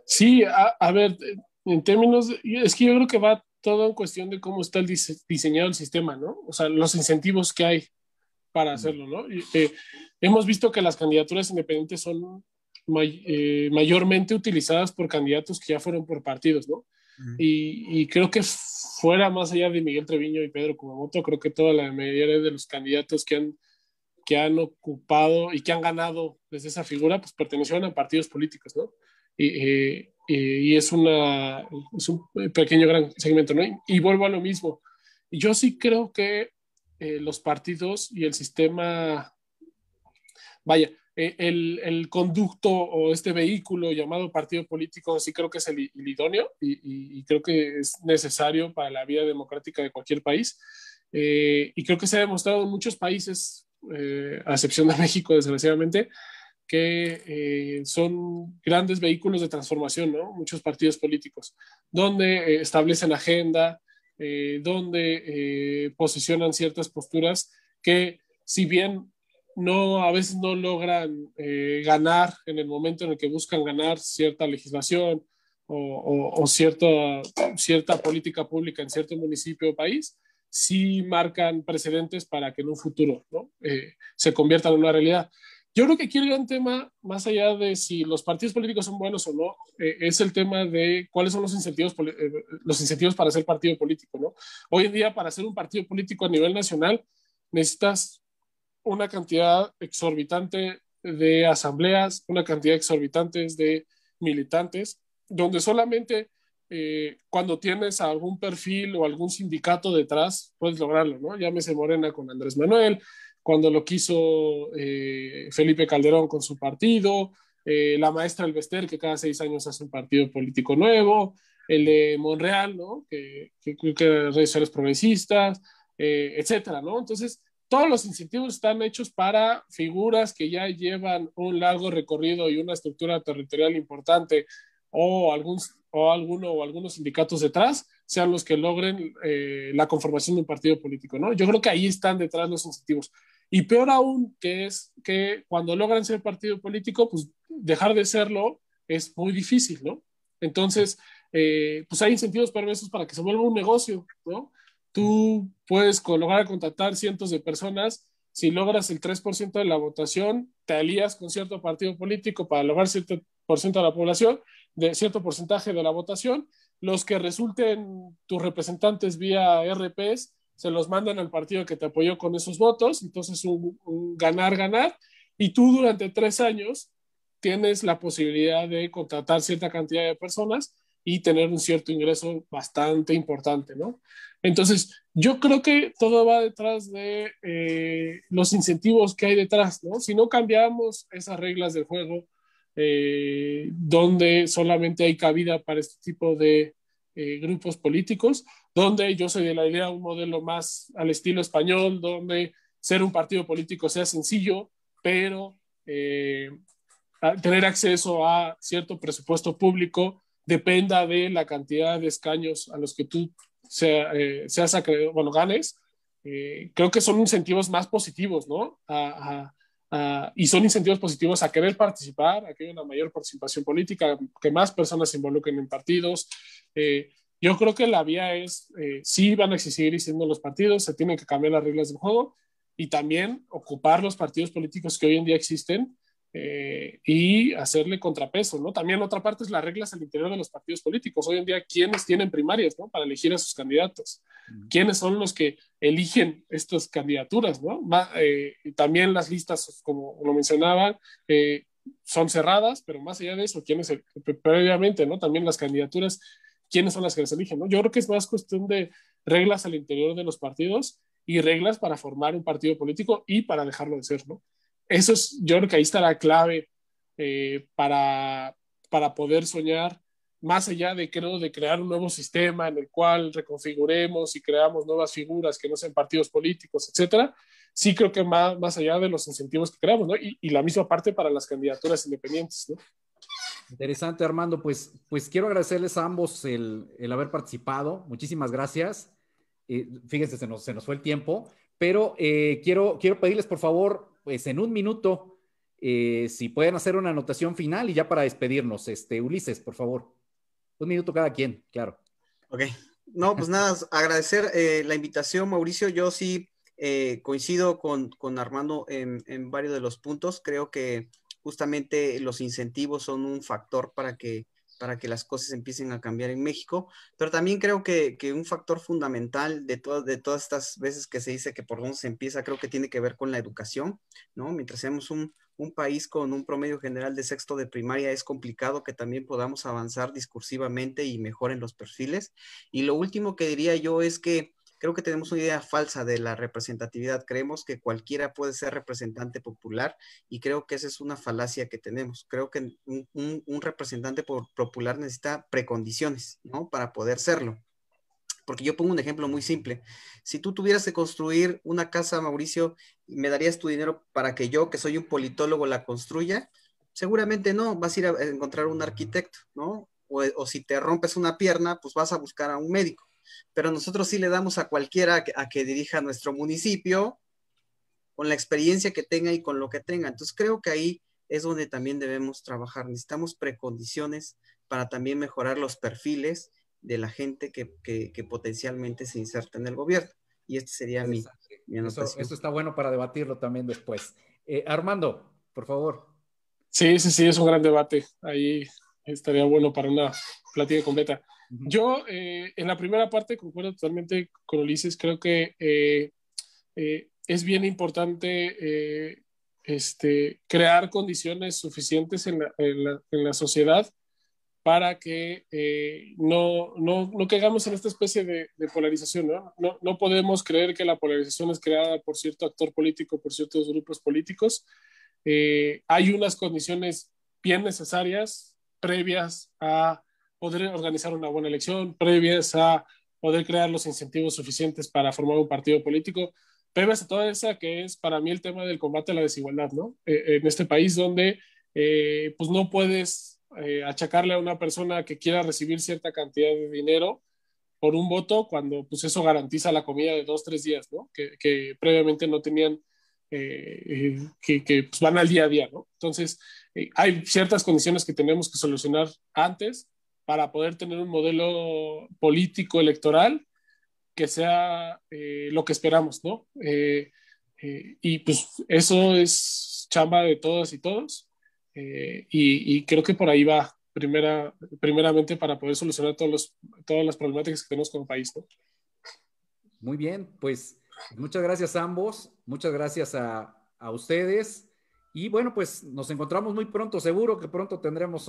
Sí, a ver, en términos, es que yo creo que va todo en cuestión de cómo está diseñado el sistema, ¿no? O sea, los incentivos que hay para hacerlo, ¿no? Hemos visto que las candidaturas independientes son mayormente utilizadas por candidatos que ya fueron por partidos, ¿no? Y creo que fuera más allá de Miguel Treviño y Pedro Kumamoto, creo que toda la mayoría de los candidatos que han ocupado y que han ganado desde esa figura, pues pertenecieron a partidos políticos, ¿no? Y es un pequeño gran segmento, ¿no? Y vuelvo a lo mismo. Yo sí creo que los partidos y el sistema, vaya, el conducto o este vehículo llamado partido político sí creo que es el idóneo y creo que es necesario para la vida democrática de cualquier país. Y creo que se ha demostrado en muchos países, a excepción de México, desgraciadamente, que son grandes vehículos de transformación, ¿no? Muchos partidos políticos, donde establecen agenda, donde posicionan ciertas posturas que, si bien a veces no logran ganar en el momento en el que buscan ganar cierta legislación o cierta política pública en cierto municipio o país, sí marcan precedentes para que en un futuro, ¿no? Se conviertan en una realidad. Yo creo que aquí el gran tema, más allá de si los partidos políticos son buenos o no, es el tema de cuáles son los incentivos para ser partido político, ¿no? Hoy en día, para ser un partido político a nivel nacional, necesitas una cantidad exorbitante de asambleas, una cantidad exorbitante de militantes, donde solamente cuando tienes algún perfil o algún sindicato detrás, puedes lograrlo, ¿no? Llámese Morena con Andrés Manuel, cuando lo quiso Felipe Calderón con su partido, la maestra Elvester, que cada 6 años hace un partido político nuevo, el de Monreal, ¿no? Que redes sociales progresistas, etcétera, ¿no? Entonces, todos los incentivos están hechos para figuras que ya llevan un largo recorrido y una estructura territorial importante o algunos sindicatos detrás sean los que logren la conformación de un partido político, ¿no? Yo creo que ahí están detrás los incentivos. Y peor aún, que es que cuando logran ser partido político, pues dejar de serlo es muy difícil, ¿no? Entonces, pues hay incentivos perversos para que se vuelva un negocio, ¿no? Tú puedes lograr contratar cientos de personas. Si logras el 3% de la votación, te alías con cierto partido político para lograr cierto porcentaje de la población, de cierto porcentaje de la votación. Los que resulten tus representantes vía RPs se los mandan al partido que te apoyó con esos votos. Entonces, un ganar-ganar. Y tú durante 3 años tienes la posibilidad de contratar cierta cantidad de personas y tener un cierto ingreso bastante importante, ¿no? Entonces, yo creo que todo va detrás de los incentivos que hay detrás, ¿no? Si no cambiamos esas reglas del juego, donde solamente hay cabida para este tipo de grupos políticos, donde yo soy de la idea de un modelo más al estilo español, donde ser un partido político sea sencillo, pero tener acceso a cierto presupuesto público dependa de la cantidad de escaños a los que tú seas acreedor, bueno, ganes. Creo que son incentivos más positivos, ¿no? Y son incentivos positivos a querer participar, a que haya una mayor participación política, que más personas se involucren en partidos. Yo creo que la vía es, sí van a seguir siendo los partidos, se tienen que cambiar las reglas del juego y también ocupar los partidos políticos que hoy en día existen, y hacerle contrapeso, ¿no? También otra parte es las reglas al interior de los partidos políticos. Hoy en día, ¿quiénes tienen primarias, ¿no? Para elegir a sus candidatos? ¿Quiénes son los que eligen estas candidaturas, ¿no? También las listas, como lo mencionaba, son cerradas, pero más allá de eso, ¿quiénes previamente, ¿no? También las candidaturas, ¿quiénes son las que las eligen, ¿no? Yo creo que es más cuestión de reglas al interior de los partidos y reglas para formar un partido político y para dejarlo de ser, ¿no? Eso es, yo creo que ahí está la clave, para poder soñar más allá de, creo, de crear un nuevo sistema en el cual reconfiguremos y creamos nuevas figuras que no sean partidos políticos, etcétera. Sí creo que más allá de los incentivos que creamos, ¿no? Y la misma parte para las candidaturas independientes, ¿no? Interesante, Armando. Pues quiero agradecerles a ambos el haber participado. Muchísimas gracias. Fíjense, se nos fue el tiempo, pero quiero pedirles, por favor, pues en un minuto, si pueden hacer una anotación final y ya para despedirnos. Ulises, por favor. Un minuto cada quien, claro. Ok. No, pues nada, agradecer la invitación, Mauricio. Yo sí coincido con Armando en varios de los puntos. Creo que justamente los incentivos son un factor para que las cosas empiecen a cambiar en México, pero también creo que un factor fundamental de todas estas veces que se dice que por dónde se empieza, creo que tiene que ver con la educación, ¿no? Mientras seamos un país con un promedio general de sexto de primaria, es complicado que también podamos avanzar discursivamente y mejoren los perfiles. Y lo último que diría yo es que creo que tenemos una idea falsa de la representatividad. Creemos que cualquiera puede ser representante popular y creo que esa es una falacia que tenemos. Creo que un representante popular necesita precondiciones, ¿no? Para poder serlo. Porque yo pongo un ejemplo muy simple. Si tú tuvieras que construir una casa, Mauricio, y me darías tu dinero para que yo, que soy un politólogo, la construya, seguramente no, vas a ir a encontrar un arquitecto, ¿no? O si te rompes una pierna, pues vas a buscar a un médico. Pero nosotros sí le damos a cualquiera a que dirija nuestro municipio con la experiencia que tenga y con lo que tenga. Entonces creo que ahí es donde también debemos trabajar. Necesitamos precondiciones para también mejorar los perfiles de la gente que potencialmente se inserta en el gobierno. Y este sería mi anotación. Eso está bueno para debatirlo también después. Armando, por favor. Sí, es un gran debate. Ahí estaría bueno para una plática completa. Yo, en la primera parte, concuerdo totalmente con Ulises. Creo que es bien importante crear condiciones suficientes en la sociedad para que no caigamos en esta especie de polarización, ¿no? No podemos creer que la polarización es creada por cierto actor político, por ciertos grupos políticos. Hay unas condiciones bien necesarias previas a poder organizar una buena elección, previas a poder crear los incentivos suficientes para formar un partido político, previas a toda esa que es para mí el tema del combate a la desigualdad, ¿no? En este país donde pues no puedes achacarle a una persona que quiera recibir cierta cantidad de dinero por un voto cuando pues eso garantiza la comida de 2, 3 días, ¿no? Que previamente no tenían, que pues van al día a día, ¿no? Entonces, hay ciertas condiciones que tenemos que solucionar antes para poder tener un modelo político electoral que sea lo que esperamos, ¿no? Y pues eso es chamba de todas y todos, y creo que por ahí va primeramente para poder solucionar todas las problemáticas que tenemos como país, ¿no? Muy bien, pues muchas gracias a ambos, muchas gracias a ustedes y bueno, pues nos encontramos muy pronto, seguro que pronto tendremos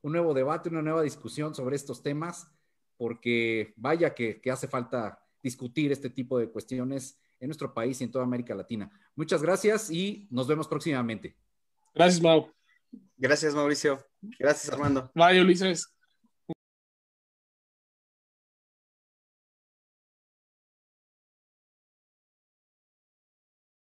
un nuevo debate, una nueva discusión sobre estos temas, porque vaya que hace falta discutir este tipo de cuestiones en nuestro país y en toda América Latina. Muchas gracias y nos vemos próximamente. Gracias, Mau. Gracias, Mauricio. Gracias, Armando. Bye, Ulises.